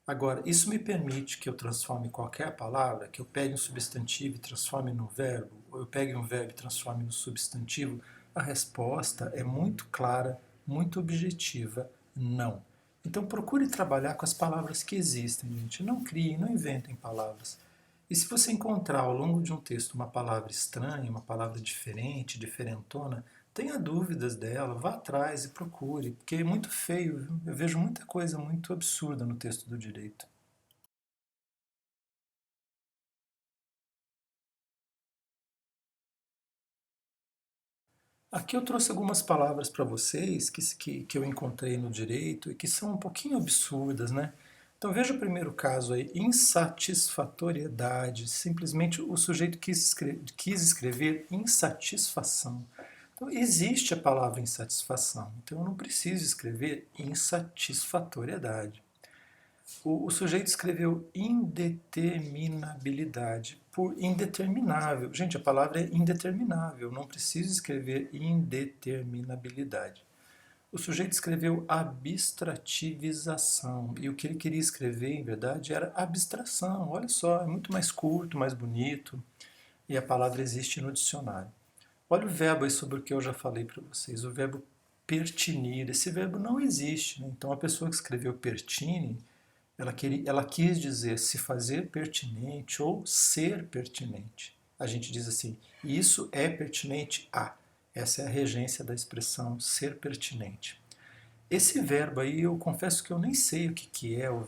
Agora, isso me permite que eu transforme qualquer palavra, que eu pegue um substantivo e transforme no verbo, ou eu pegue um verbo e transforme no substantivo? A resposta é muito clara, muito objetiva, não. Então procure trabalhar com as palavras que existem, gente. Não criem, não inventem palavras. E se você encontrar ao longo de um texto uma palavra estranha, uma palavra diferente, diferentona, tenha dúvidas dela, vá atrás e procure, porque é muito feio, viu? Eu vejo muita coisa muito absurda no texto do direito. Aqui eu trouxe algumas palavras para vocês que eu encontrei no direito e que são um pouquinho absurdas, né? Então veja o primeiro caso aí, insatisfatoriedade. Simplesmente o sujeito quis escrever insatisfação. Então existe a palavra insatisfação, então eu não preciso escrever insatisfatoriedade. O sujeito escreveu indeterminabilidade por indeterminável. Gente, a palavra é indeterminável, não preciso escrever indeterminabilidade. O sujeito escreveu abstrativização, e o que ele queria escrever, em verdade, era abstração. Olha só, é muito mais curto, mais bonito, e a palavra existe no dicionário. Olha o verbo aí sobre o que eu já falei para vocês, o verbo pertinir. Esse verbo não existe, né? Então a pessoa que escreveu pertine, ela quis dizer se fazer pertinente ou ser pertinente. A gente diz assim, isso é pertinente a. Essa é a regência da expressão ser pertinente. Esse verbo aí, eu confesso que eu nem sei o que é. O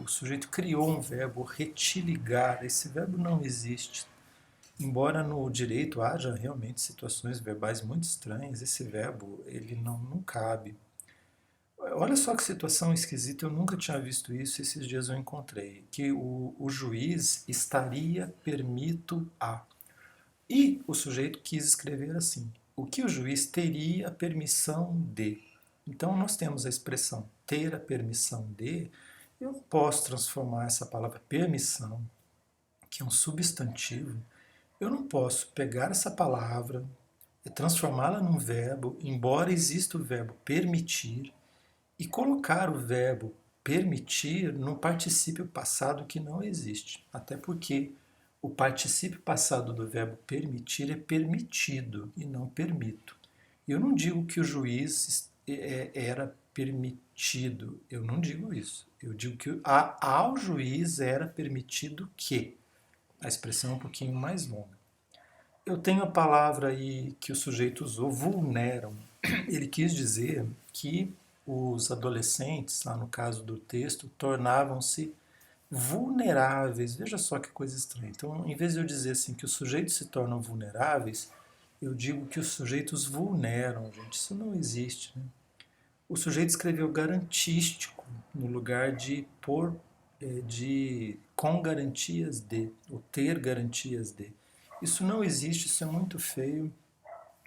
sujeito criou um verbo, retiligar. Esse verbo não existe. Embora no direito haja realmente situações verbais muito estranhas, esse verbo ele não cabe. Olha só que situação esquisita, eu nunca tinha visto isso, esses dias eu encontrei, que o juiz estaria permito a. E o sujeito quis escrever assim, o que o juiz teria permissão de. Então nós temos a expressão ter a permissão de, eu não posso transformar essa palavra permissão, que é um substantivo, eu não posso pegar essa palavra e transformá-la num verbo, embora exista o verbo permitir, e colocar o verbo permitir no particípio passado que não existe. Até porque o particípio passado do verbo permitir é permitido e não permito. Eu não digo que o juiz era permitido, eu não digo isso. Eu digo que ao juiz era permitido que. A expressão é um pouquinho mais longa. Eu tenho a palavra aí que o sujeito usou, vulneram. Ele quis dizer que os adolescentes, lá no caso do texto, tornavam-se vulneráveis. Veja só que coisa estranha. Então, em vez de eu dizer assim que os sujeitos se tornam vulneráveis, eu digo que os sujeitos vulneram, gente. Isso não existe. Né? O sujeito escreveu garantístico no lugar de por, de com garantias de, ou ter garantias de. Isso não existe, isso é muito feio.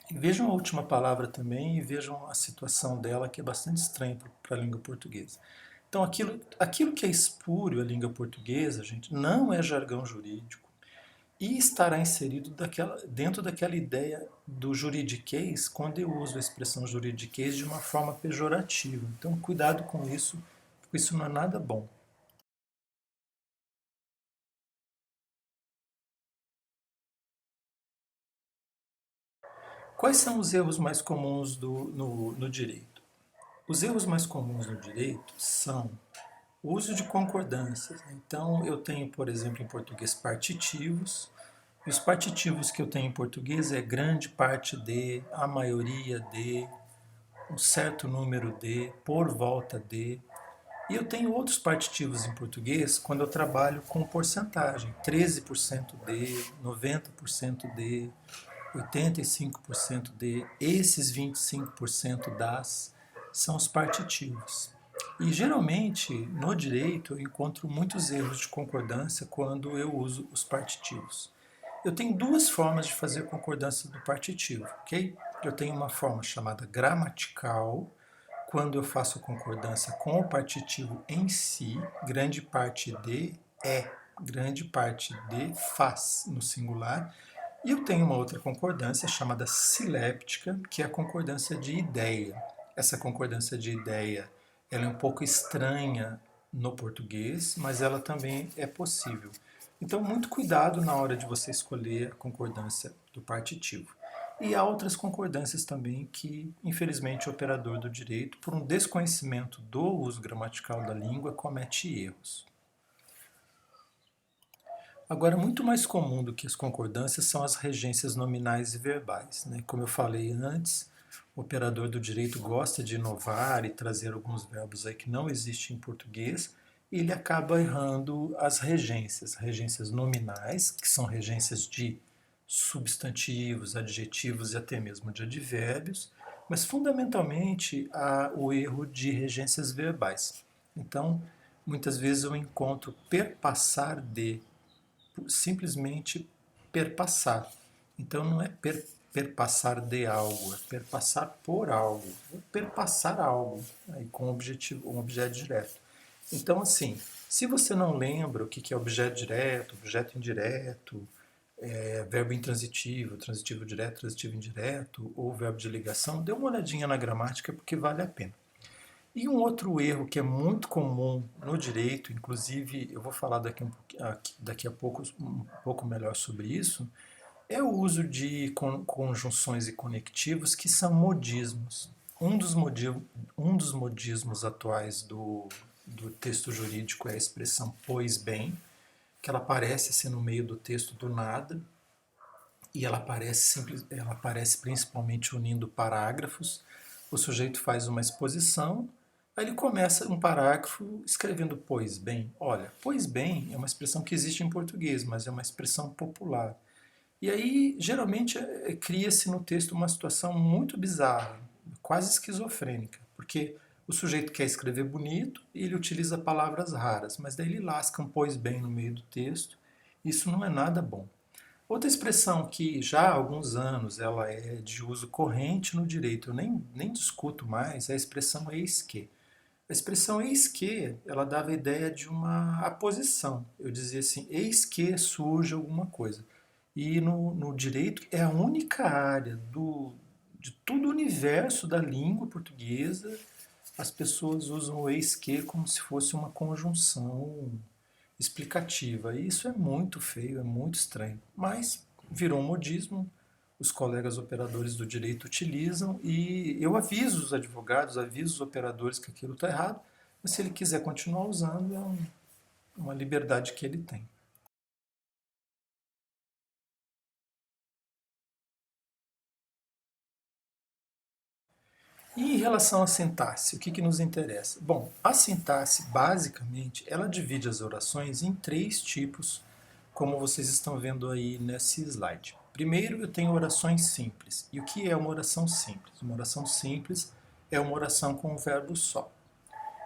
E vejam a última palavra também e vejam a situação dela, que é bastante estranha para a língua portuguesa. Então, aquilo que é espúrio à língua portuguesa, gente, não é jargão jurídico e estará inserido dentro daquela ideia do juridiquês quando eu uso a expressão juridiquês de uma forma pejorativa. Então, cuidado com isso, porque isso não é nada bom. Quais são os erros mais comuns no direito? Os erros mais comuns no direito são o uso de concordâncias. Então, eu tenho, por exemplo, em português partitivos, e os partitivos que eu tenho em português é grande parte de, a maioria de, um certo número de, por volta de. E eu tenho outros partitivos em português quando eu trabalho com porcentagem, 13% de, 90% de, 85% de, esses 25% das são os partitivos. E geralmente no direito eu encontro muitos erros de concordância quando eu uso os partitivos. Eu tenho duas formas de fazer concordância do partitivo, ok? Eu tenho uma forma chamada gramatical, quando eu faço concordância com o partitivo em si, grande parte de é, grande parte de faz no singular, e eu tenho uma outra concordância chamada siléptica, que é a concordância de ideia. Essa concordância de ideia ela é um pouco estranha no português, mas ela também é possível. Então, muito cuidado na hora de você escolher a concordância do partitivo. E há outras concordâncias também que, infelizmente, o operador do direito, por um desconhecimento do uso gramatical da língua, comete erros. Agora, muito mais comum do que as concordâncias são as regências nominais e verbais, né? Como eu falei antes, o operador do direito gosta de inovar e trazer alguns verbos aí que não existem em português, e ele acaba errando as regências nominais, que são regências de substantivos, adjetivos e até mesmo de advérbios, mas fundamentalmente há o erro de regências verbais. Então, muitas vezes eu encontro perpassar de, simplesmente perpassar. Então não é perpassar de algo, é perpassar por algo, é perpassar algo, aí com objetivo, um objeto direto. Então, assim, se você não lembra o que é objeto direto, objeto indireto, verbo intransitivo, transitivo direto, transitivo indireto, ou verbo de ligação, dê uma olhadinha na gramática porque vale a pena. E um outro erro que é muito comum no direito, inclusive eu vou falar daqui a pouco um pouco melhor sobre isso, é o uso de conjunções e conectivos que são modismos. Um dos modismos atuais do texto jurídico é a expressão pois bem, que ela aparece assim no meio do texto do nada, e ela aparece principalmente unindo parágrafos. O sujeito faz uma exposição, aí ele começa um parágrafo escrevendo pois bem. Olha, pois bem é uma expressão que existe em português, mas é uma expressão popular. E aí, geralmente, cria-se no texto uma situação muito bizarra, quase esquizofrênica, porque o sujeito quer escrever bonito e ele utiliza palavras raras, mas daí ele lasca um pois bem no meio do texto. Isso não é nada bom. Outra expressão que já há alguns anos ela é de uso corrente no direito, eu nem discuto mais, é a expressão eis que. A expressão eis que, ela dava a ideia de uma aposição. Eu dizia assim, eis que surge alguma coisa. E no direito é a única área de todo o universo da língua portuguesa, as pessoas usam o eis que como se fosse uma conjunção explicativa. E isso é muito feio, é muito estranho. Mas virou um modismo, os colegas operadores do direito utilizam e eu aviso os advogados, aviso os operadores que aquilo está errado, mas se ele quiser continuar usando, uma liberdade que ele tem. E em relação à sintaxe, o que nos interessa? Bom, a sintaxe, basicamente, ela divide as orações em três tipos, como vocês estão vendo aí nesse slide. Primeiro, eu tenho orações simples. E o que é uma oração simples? Uma oração simples é uma oração com um verbo só.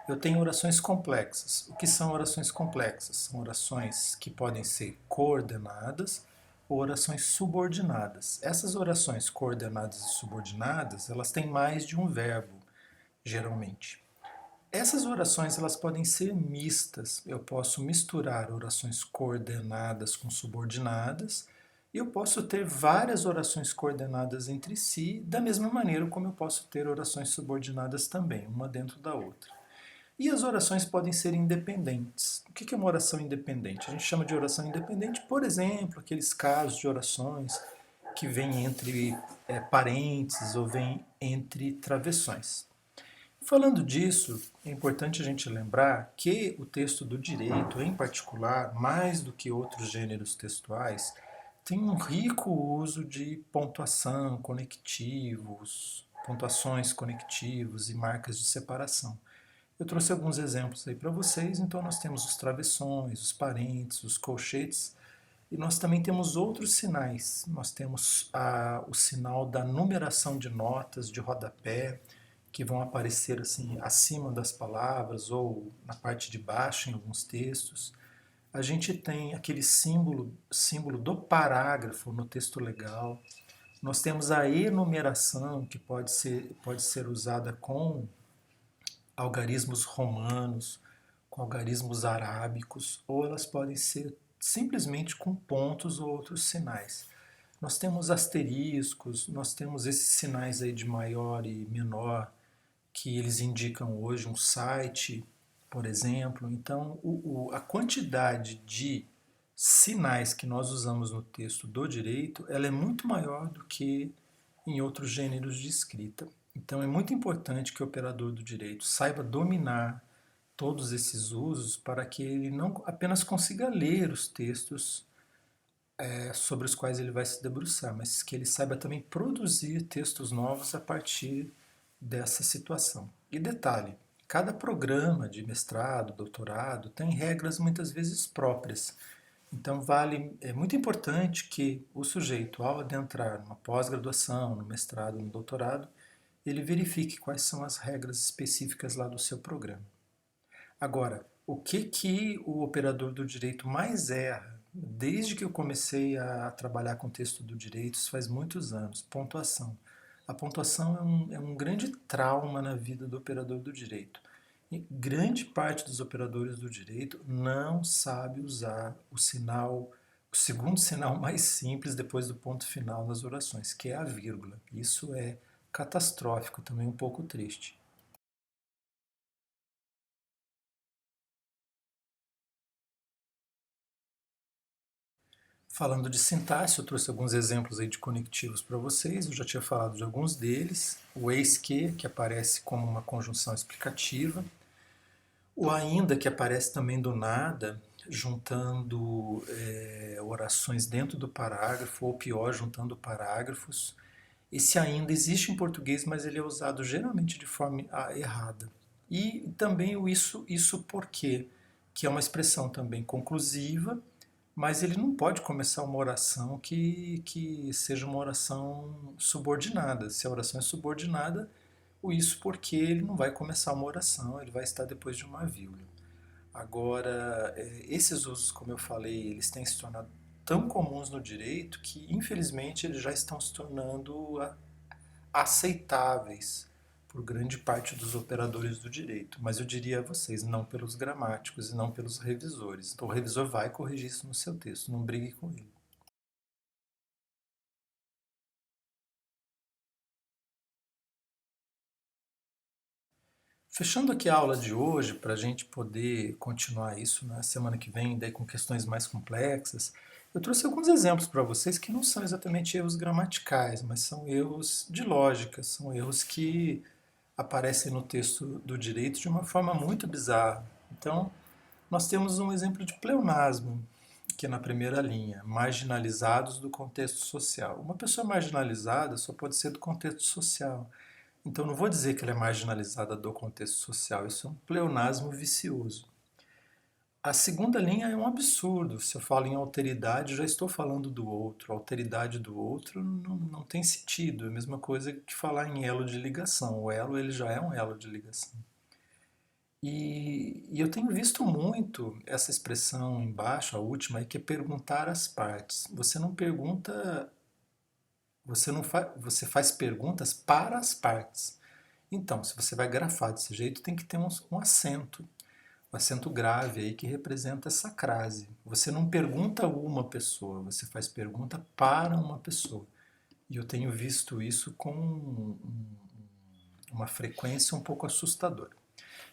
Eu tenho orações complexas. O que são orações complexas? São orações que podem ser coordenadas ou orações subordinadas. Essas orações coordenadas e subordinadas, elas têm mais de um verbo, geralmente. Essas orações elas podem ser mistas. Eu posso misturar orações coordenadas com subordinadas e eu posso ter várias orações coordenadas entre si, da mesma maneira como eu posso ter orações subordinadas também, uma dentro da outra. E as orações podem ser independentes. O que é uma oração independente? A gente chama de oração independente, por exemplo, aqueles casos de orações que vêm entre parênteses ou vêm entre travessões. Falando disso, é importante a gente lembrar que o texto do direito, em particular, mais do que outros gêneros textuais, tem um rico uso de pontuação, conectivos, pontuações, conectivos e marcas de separação. Eu trouxe alguns exemplos aí para vocês, então nós temos os travessões, os parênteses, os colchetes, e nós também temos outros sinais. Nós temos o sinal da numeração de notas de rodapé, que vão aparecer assim acima das palavras ou na parte de baixo em alguns textos. A gente tem aquele símbolo do parágrafo no texto legal. Nós temos a enumeração, que pode ser usada com algarismos romanos, com algarismos arábicos, ou elas podem ser simplesmente com pontos ou outros sinais. Nós temos asteriscos, nós temos esses sinais aí de maior e menor, que eles indicam hoje um site, por exemplo. Então, a quantidade de sinais que nós usamos no texto do direito, ela é muito maior do que em outros gêneros de escrita. Então, é muito importante que o operador do direito saiba dominar todos esses usos para que ele não apenas consiga ler os textos sobre os quais ele vai se debruçar, mas que ele saiba também produzir textos novos a partir dessa situação. E detalhe, cada programa de mestrado, doutorado, tem regras muitas vezes próprias. Então é muito importante que o sujeito, ao adentrar numa pós-graduação, no mestrado, no doutorado, ele verifique quais são as regras específicas lá do seu programa. Agora, o que o operador do direito mais erra, desde que eu comecei a trabalhar com texto do direito, isso faz muitos anos, pontuação. A pontuação é um grande trauma na vida do operador do direito. E grande parte dos operadores do direito não sabe usar o segundo sinal mais simples depois do ponto final nas orações, que é a vírgula. Isso é catastrófico, também um pouco triste. Falando de sintaxe, eu trouxe alguns exemplos aí de conectivos para vocês. Eu já tinha falado de alguns deles. O eis que aparece como uma conjunção explicativa. O ainda, que aparece também do nada, juntando orações dentro do parágrafo, ou pior, juntando parágrafos. Esse ainda existe em português, mas ele é usado geralmente de forma errada. E também o isso porque, que é uma expressão também conclusiva, mas ele não pode começar uma oração que seja uma oração subordinada. Se a oração é subordinada, o isso porque ele não vai começar uma oração, ele vai estar depois de uma vírgula. Agora, esses usos, como eu falei, eles têm se tornado tão comuns no direito que, infelizmente, eles já estão se tornando aceitáveis por grande parte dos operadores do direito. Mas eu diria a vocês, não pelos gramáticos e não pelos revisores. Então, o revisor vai corrigir isso no seu texto, não brigue com ele. Fechando aqui a aula de hoje, para a gente poder continuar isso na semana que vem, daí com questões mais complexas, eu trouxe alguns exemplos para vocês que não são exatamente erros gramaticais, mas são erros de lógica, são erros que aparecem no texto do direito de uma forma muito bizarra. Então, nós temos um exemplo de pleonasmo, que é na primeira linha, marginalizados do contexto social. Uma pessoa marginalizada só pode ser do contexto social. Então, não vou dizer que ela é marginalizada do contexto social, isso é um pleonasmo vicioso. A segunda linha é um absurdo. Se eu falo em alteridade, já estou falando do outro. A alteridade do outro não tem sentido. É a mesma coisa que falar em elo de ligação. O elo ele já é um elo de ligação. E eu tenho visto muito essa expressão embaixo, a última, que é perguntar às partes. Você não pergunta, você faz perguntas para as partes. Então, se você vai grafar desse jeito, tem que ter um acento. O acento grave aí que representa essa crase. Você não pergunta a uma pessoa, você faz pergunta para uma pessoa. E eu tenho visto isso com uma frequência um pouco assustadora.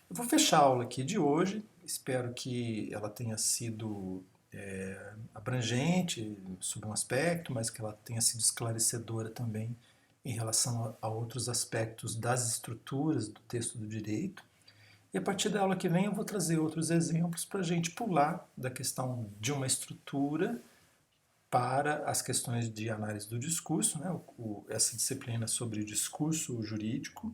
Eu vou fechar a aula aqui de hoje. Espero que ela tenha sido abrangente sobre um aspecto, mas que ela tenha sido esclarecedora também em relação a outros aspectos das estruturas do texto do direito. E a partir da aula que vem eu vou trazer outros exemplos para a gente pular da questão de uma estrutura para as questões de análise do discurso, né? Essa disciplina sobre o discurso jurídico,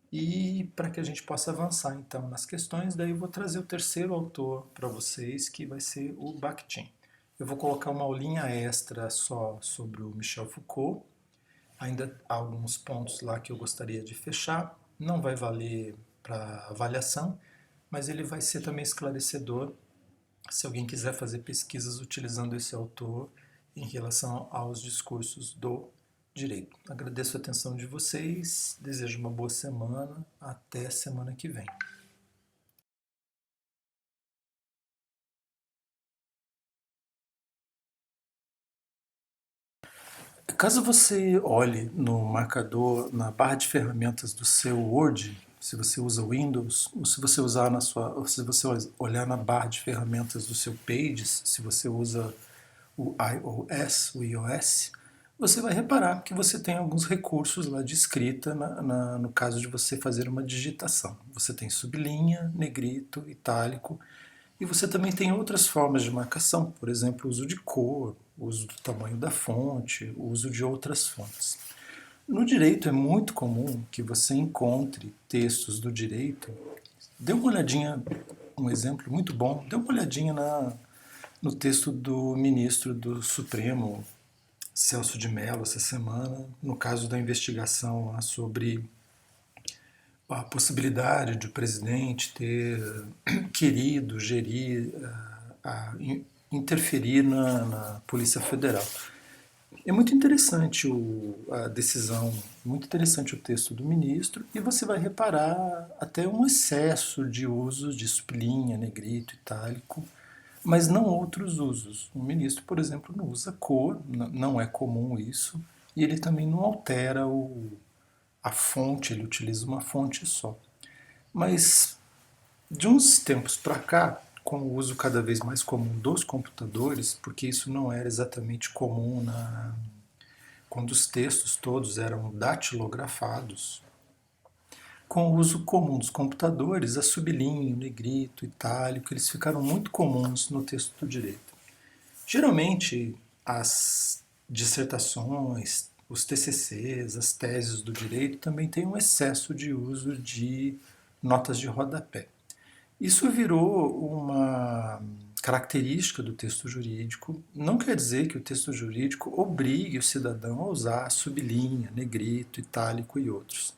e para que a gente possa avançar então nas questões, daí eu vou trazer o terceiro autor para vocês, que vai ser o Bakhtin. Eu vou colocar uma aulinha extra só sobre o Michel Foucault. Ainda há alguns pontos lá que eu gostaria de fechar. Não vai valer para avaliação, mas ele vai ser também esclarecedor se alguém quiser fazer pesquisas utilizando esse autor em relação aos discursos do direito. Agradeço a atenção de vocês, desejo uma boa semana, até semana que vem. Caso você olhe no marcador, na barra de ferramentas do seu Word, se você usa Windows, ou se você usar ou se você olhar na barra de ferramentas do seu Pages, se você usa o iOS, você vai reparar que você tem alguns recursos lá de escrita no caso de você fazer uma digitação. Você tem sublinha, negrito, itálico, E você também tem outras formas de marcação, por exemplo, o uso de cor, o uso do tamanho da fonte, o uso de outras fontes. No direito é muito comum que você encontre textos do direito. Dê uma olhadinha, um exemplo muito bom, dê uma olhadinha no texto do ministro do Supremo, Celso de Mello, essa semana, no caso da investigação lá sobre a possibilidade de o presidente ter querido gerir, interferir na Polícia Federal. É muito interessante a decisão, muito interessante o texto do ministro, e você vai reparar até um excesso de usos de sublinha, negrito, itálico, mas não outros usos. O ministro, por exemplo, não usa cor, não é comum isso, e ele também não altera a fonte, ele utiliza uma fonte só. Mas de uns tempos para cá, com o uso cada vez mais comum dos computadores, porque isso não era exatamente comum quando os textos todos eram datilografados, com o uso comum dos computadores, a sublinha, o negrito, o itálico, eles ficaram muito comuns no texto do direito. Geralmente, as dissertações, os TCCs, as teses do direito também têm um excesso de uso de notas de rodapé. Isso virou uma característica do texto jurídico. Não quer dizer que o texto jurídico obrigue o cidadão a usar sublinha, negrito, itálico e outros.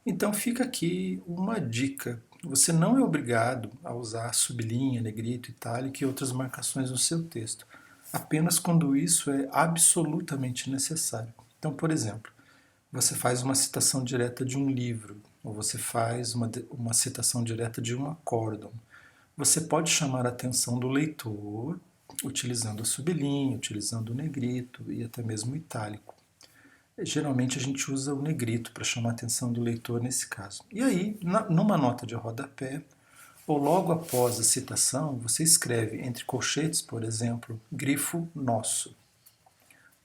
Então fica aqui uma dica. Você não é obrigado a usar sublinha, negrito, itálico e outras marcações no seu texto, apenas quando isso é absolutamente necessário. Então, por exemplo, você faz uma citação direta de um livro, ou você faz uma citação direta de um acórdão. Você pode chamar a atenção do leitor utilizando a sublinha, utilizando o negrito e até mesmo o itálico. Geralmente a gente usa o negrito para chamar a atenção do leitor nesse caso. E aí, numa nota de rodapé, ou logo após a citação, você escreve entre colchetes, por exemplo, grifo nosso.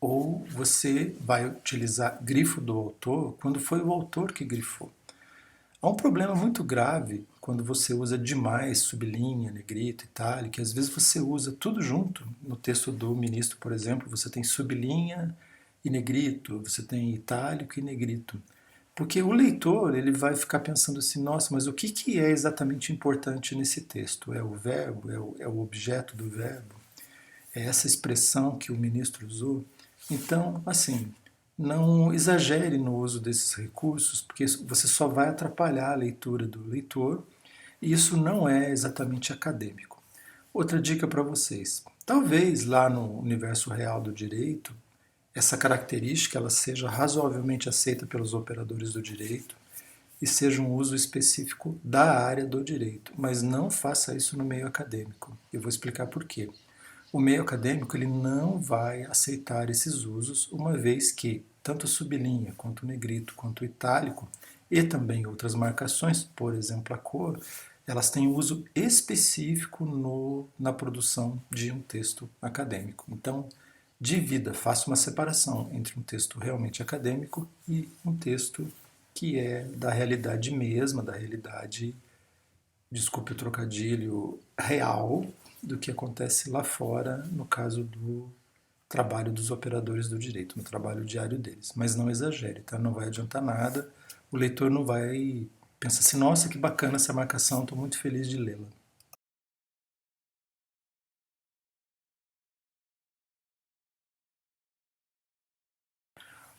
Ou você vai utilizar grifo do autor quando foi o autor que grifou. Há um problema muito grave quando você usa demais sublinha, negrito, itálico, que às vezes você usa tudo junto. No texto do ministro, por exemplo, você tem sublinha e negrito, você tem itálico e negrito. Porque o leitor ele vai ficar pensando assim, nossa, mas o que é exatamente importante nesse texto? É o verbo? É o objeto do verbo? É essa expressão que o ministro usou? Então, assim, não exagere no uso desses recursos, porque você só vai atrapalhar a leitura do leitor, e isso não é exatamente acadêmico. Outra dica para vocês. Talvez lá no universo real do direito, essa característica ela seja razoavelmente aceita pelos operadores do direito e seja um uso específico da área do direito, mas não faça isso no meio acadêmico. Eu vou explicar por quê. O meio acadêmico ele não vai aceitar esses usos, uma vez que tanto a sublinha, quanto o negrito, quanto o itálico e também outras marcações, por exemplo a cor, elas têm uso específico na produção de um texto acadêmico. Então, divida, faça uma separação entre um texto realmente acadêmico e um texto que é da realidade mesma, da realidade, desculpe o trocadilho, real do que acontece lá fora no caso do trabalho dos operadores do direito, no trabalho diário deles. Mas não exagere, tá? Não vai adiantar nada. O leitor não vai pensar assim, nossa, que bacana essa marcação, estou muito feliz de lê-la.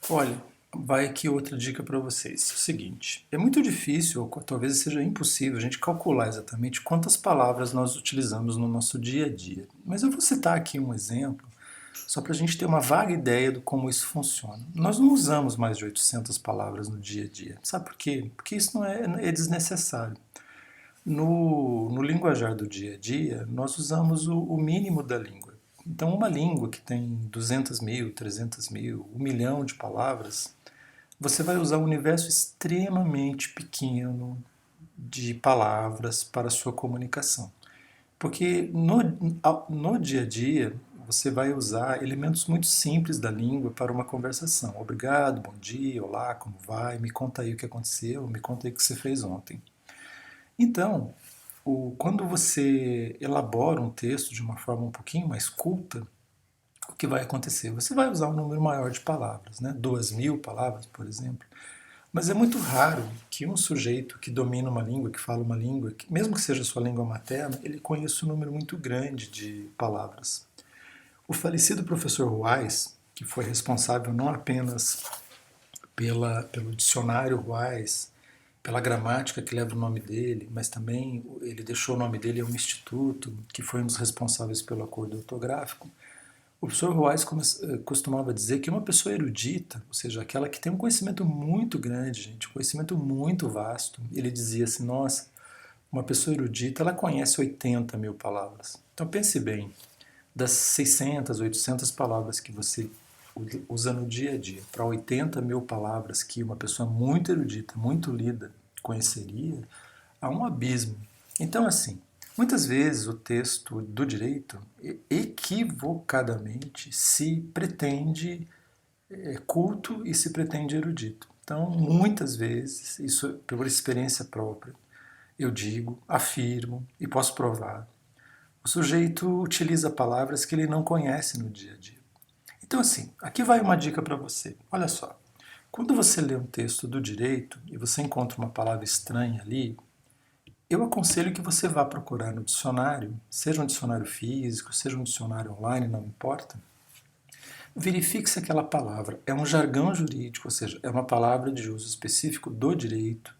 Olha, vai aqui outra dica para vocês. É o seguinte, é muito difícil, ou talvez seja impossível, a gente calcular exatamente quantas palavras nós utilizamos no nosso dia a dia. Mas eu vou citar aqui um exemplo, só para a gente ter uma vaga ideia de como isso funciona. Nós não usamos mais de 800 palavras no dia a dia. Sabe por quê? Porque isso não é desnecessário. No linguajar do dia a dia, nós usamos o mínimo da língua. Então, uma língua que tem 200 mil, 300 mil, 1 milhão de palavras, você vai usar um universo extremamente pequeno de palavras para a sua comunicação. Porque no dia a dia, você vai usar elementos muito simples da língua para uma conversação. Obrigado, bom dia, olá, como vai? Me conta aí o que aconteceu, me conta aí o que você fez ontem. Então, Quando você elabora um texto de uma forma um pouquinho mais culta, o que vai acontecer? Você vai usar um número maior de palavras, né? 2.000 palavras, por exemplo. Mas é muito raro que um sujeito que domina uma língua, que fala uma língua, mesmo que seja sua língua materna, ele conheça um número muito grande de palavras. O falecido professor Wise, que foi responsável não apenas pelo dicionário Wise, pela gramática que leva o nome dele, mas também ele deixou o nome dele a um instituto que foi um dos responsáveis pelo acordo ortográfico. O professor Wise costumava dizer que uma pessoa erudita, ou seja, aquela que tem um conhecimento muito grande, gente, um conhecimento muito vasto, ele dizia assim, nossa, uma pessoa erudita, ela conhece 80.000 palavras. Então pense bem, das 600, 800 palavras que você usa no dia a dia, para 80.000 palavras que uma pessoa muito erudita, muito lida, conheceria, há um abismo. Então, assim, muitas vezes o texto do direito, equivocadamente, se pretende culto e se pretende erudito. Então, muitas vezes, isso por experiência própria, eu digo, afirmo e posso provar, o sujeito utiliza palavras que ele não conhece no dia a dia. Então, assim, aqui vai uma dica para você. Olha só. Quando você lê um texto do direito e você encontra uma palavra estranha ali, eu aconselho que você vá procurar no dicionário, seja um dicionário físico, seja um dicionário online, não importa. Verifique se aquela palavra é um jargão jurídico, ou seja, é uma palavra de uso específico do direito,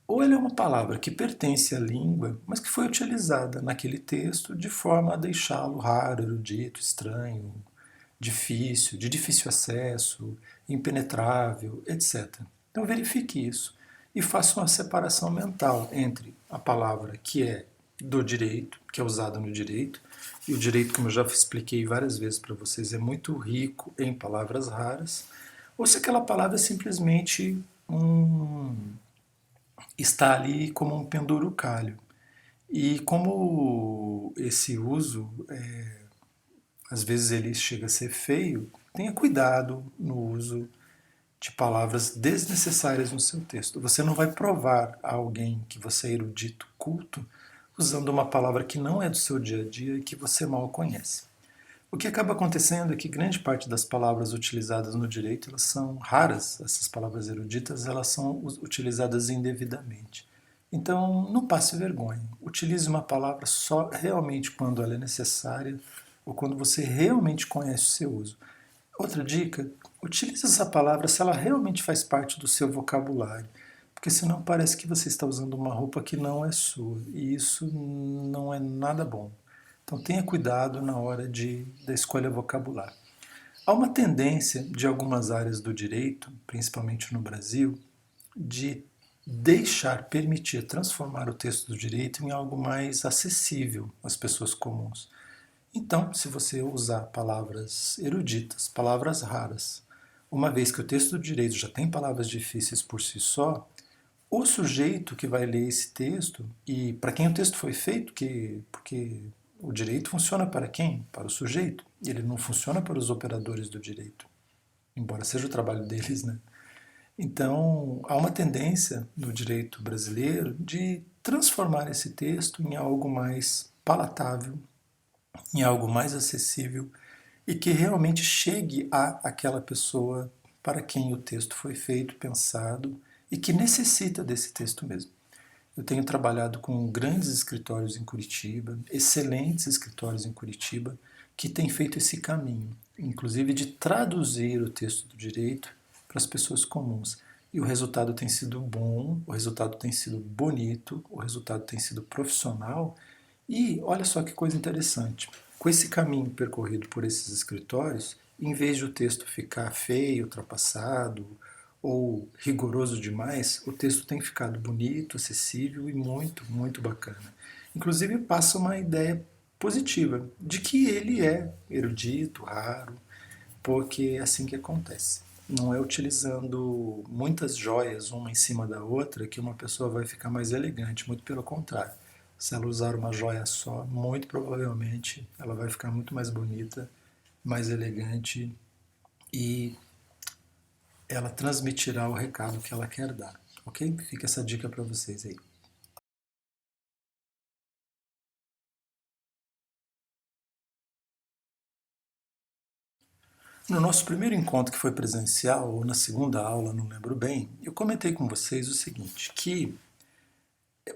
ou ela é uma palavra que pertence à língua, mas que foi utilizada naquele texto de forma a deixá-lo raro, erudito, estranho, difícil, de difícil acesso, impenetrável, etc. Então verifique isso e faça uma separação mental entre a palavra que é do direito, que é usada no direito, e o direito, como eu já expliquei várias vezes para vocês, é muito rico em palavras raras, ou se aquela palavra é simplesmente está ali como um penduricalho. E como esse uso às vezes ele chega a ser feio, tenha cuidado no uso de palavras desnecessárias no seu texto. Você não vai provar a alguém que você é erudito, culto, usando uma palavra que não é do seu dia a dia e que você mal conhece. O que acaba acontecendo é que grande parte das palavras utilizadas no direito, elas são raras, essas palavras eruditas, elas são utilizadas indevidamente. Então, não passe vergonha. Utilize uma palavra só realmente quando ela é necessária ou quando você realmente conhece o seu uso. Outra dica, utilize essa palavra se ela realmente faz parte do seu vocabulário, porque senão parece que você está usando uma roupa que não é sua, e isso não é nada bom. Então tenha cuidado na hora da escolha vocabular. Há uma tendência de algumas áreas do direito, principalmente no Brasil, de permitir transformar o texto do direito em algo mais acessível às pessoas comuns. Então, se você usar palavras eruditas, palavras raras, uma vez que o texto do direito já tem palavras difíceis por si só, o sujeito que vai ler esse texto, e para quem o texto foi feito, porque o direito funciona para quem? Para o sujeito. Ele não funciona para os operadores do direito, embora seja o trabalho deles, né? Então, há uma tendência no direito brasileiro de transformar esse texto em algo mais palatável, em algo mais acessível e que realmente chegue a aquela pessoa para quem o texto foi feito, pensado e que necessita desse texto mesmo. Eu tenho trabalhado com grandes escritórios em Curitiba, excelentes escritórios em Curitiba, que têm feito esse caminho, inclusive de traduzir o texto do direito para as pessoas comuns. E o resultado tem sido bom, o resultado tem sido bonito, o resultado tem sido profissional. E olha só que coisa interessante. Com esse caminho percorrido por esses escritórios, em vez de o texto ficar feio, ultrapassado ou rigoroso demais, o texto tem ficado bonito, acessível e muito, muito bacana. Inclusive passa uma ideia positiva de que ele é erudito, raro, porque é assim que acontece. Não é utilizando muitas joias uma em cima da outra que uma pessoa vai ficar mais elegante, muito pelo contrário. Se ela usar uma joia só, muito provavelmente ela vai ficar muito mais bonita, mais elegante e ela transmitirá o recado que ela quer dar, ok? Fica essa dica para vocês aí. No nosso primeiro encontro, que foi presencial, ou na segunda aula, não lembro bem, eu comentei com vocês o seguinte, que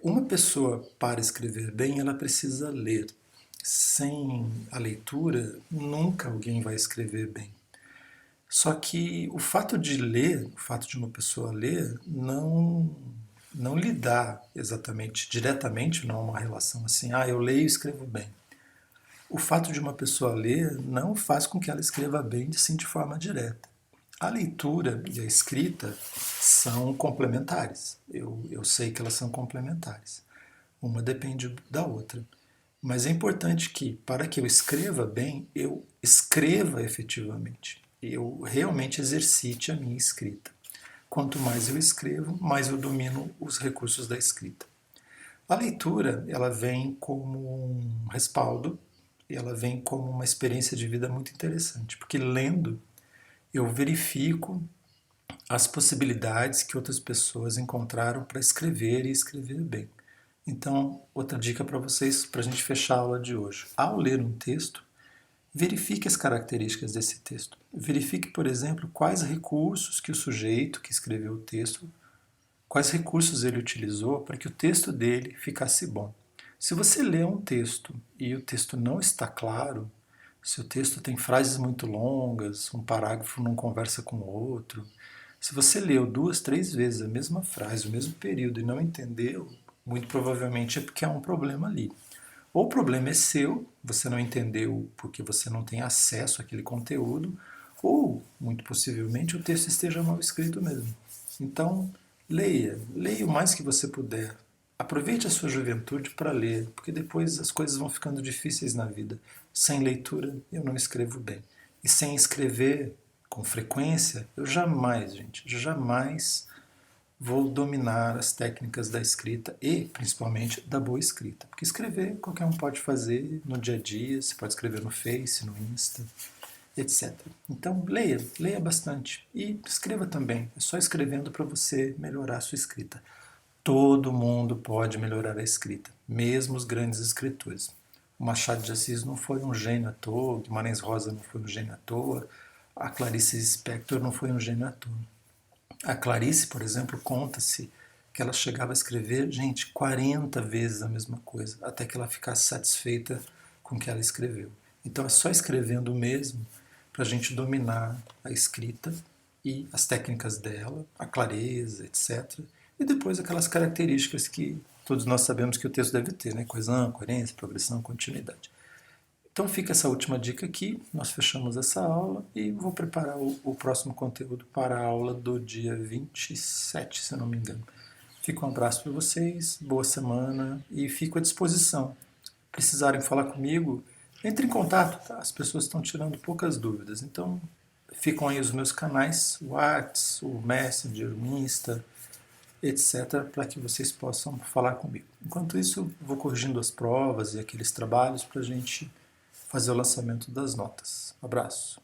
uma pessoa, para escrever bem, ela precisa ler. Sem a leitura, nunca alguém vai escrever bem. Só que o fato de ler, o fato de uma pessoa ler, não lhe dá exatamente, diretamente, não é uma relação assim, eu leio e escrevo bem. O fato de uma pessoa ler não faz com que ela escreva bem assim, de forma direta. A leitura e a escrita são complementares. Eu sei que elas são complementares. Uma depende da outra. Mas é importante que, para que eu escreva bem, eu escreva efetivamente. Eu realmente exercite a minha escrita. Quanto mais eu escrevo, mais eu domino os recursos da escrita. A leitura, ela vem como um respaldo, ela vem como uma experiência de vida muito interessante, porque lendo eu verifico as possibilidades que outras pessoas encontraram para escrever e escrever bem. Então, outra dica para vocês, para a gente fechar a aula de hoje. Ao ler um texto, verifique as características desse texto. Verifique, por exemplo, quais recursos que o sujeito que escreveu o texto, quais recursos ele utilizou para que o texto dele ficasse bom. Se você lê um texto e o texto não está claro, se o texto tem frases muito longas, um parágrafo não conversa com o outro, se você leu 2, 3 vezes a mesma frase, o mesmo período e não entendeu, muito provavelmente é porque há um problema ali. Ou o problema é seu, você não entendeu porque você não tem acesso àquele conteúdo, ou, muito possivelmente, o texto esteja mal escrito mesmo. Então, leia o mais que você puder. Aproveite a sua juventude para ler, porque depois as coisas vão ficando difíceis na vida. Sem leitura, eu não escrevo bem. E sem escrever com frequência, eu jamais, gente, jamais vou dominar as técnicas da escrita e, principalmente, da boa escrita. Porque escrever qualquer um pode fazer no dia a dia, você pode escrever no Face, no Insta, etc. Então, leia bastante e escreva também. É só escrevendo para você melhorar a sua escrita. Todo mundo pode melhorar a escrita, mesmo os grandes escritores. O Machado de Assis não foi um gênio à toa, Guimarães Rosa não foi um gênio à toa, a Clarice Lispector não foi um gênio à toa. A Clarice, por exemplo, conta-se que ela chegava a escrever, gente, 40 vezes a mesma coisa, até que ela ficasse satisfeita com o que ela escreveu. Então é só escrevendo mesmo para a gente dominar a escrita e as técnicas dela, a clareza, etc. E depois aquelas características que todos nós sabemos que o texto deve ter, né? Coesão, coerência, progressão, continuidade. Então fica essa última dica aqui, nós fechamos essa aula e vou preparar o próximo conteúdo para a aula do dia 27, se não me engano. Fica um abraço para vocês, boa semana e fico à disposição. Precisarem falar comigo, entre em contato, tá? As pessoas estão tirando poucas dúvidas, então ficam aí os meus canais, o Whats, o Messenger, o Insta, etc., para que vocês possam falar comigo. Enquanto isso, vou corrigindo as provas e aqueles trabalhos para a gente fazer o lançamento das notas. Abraço.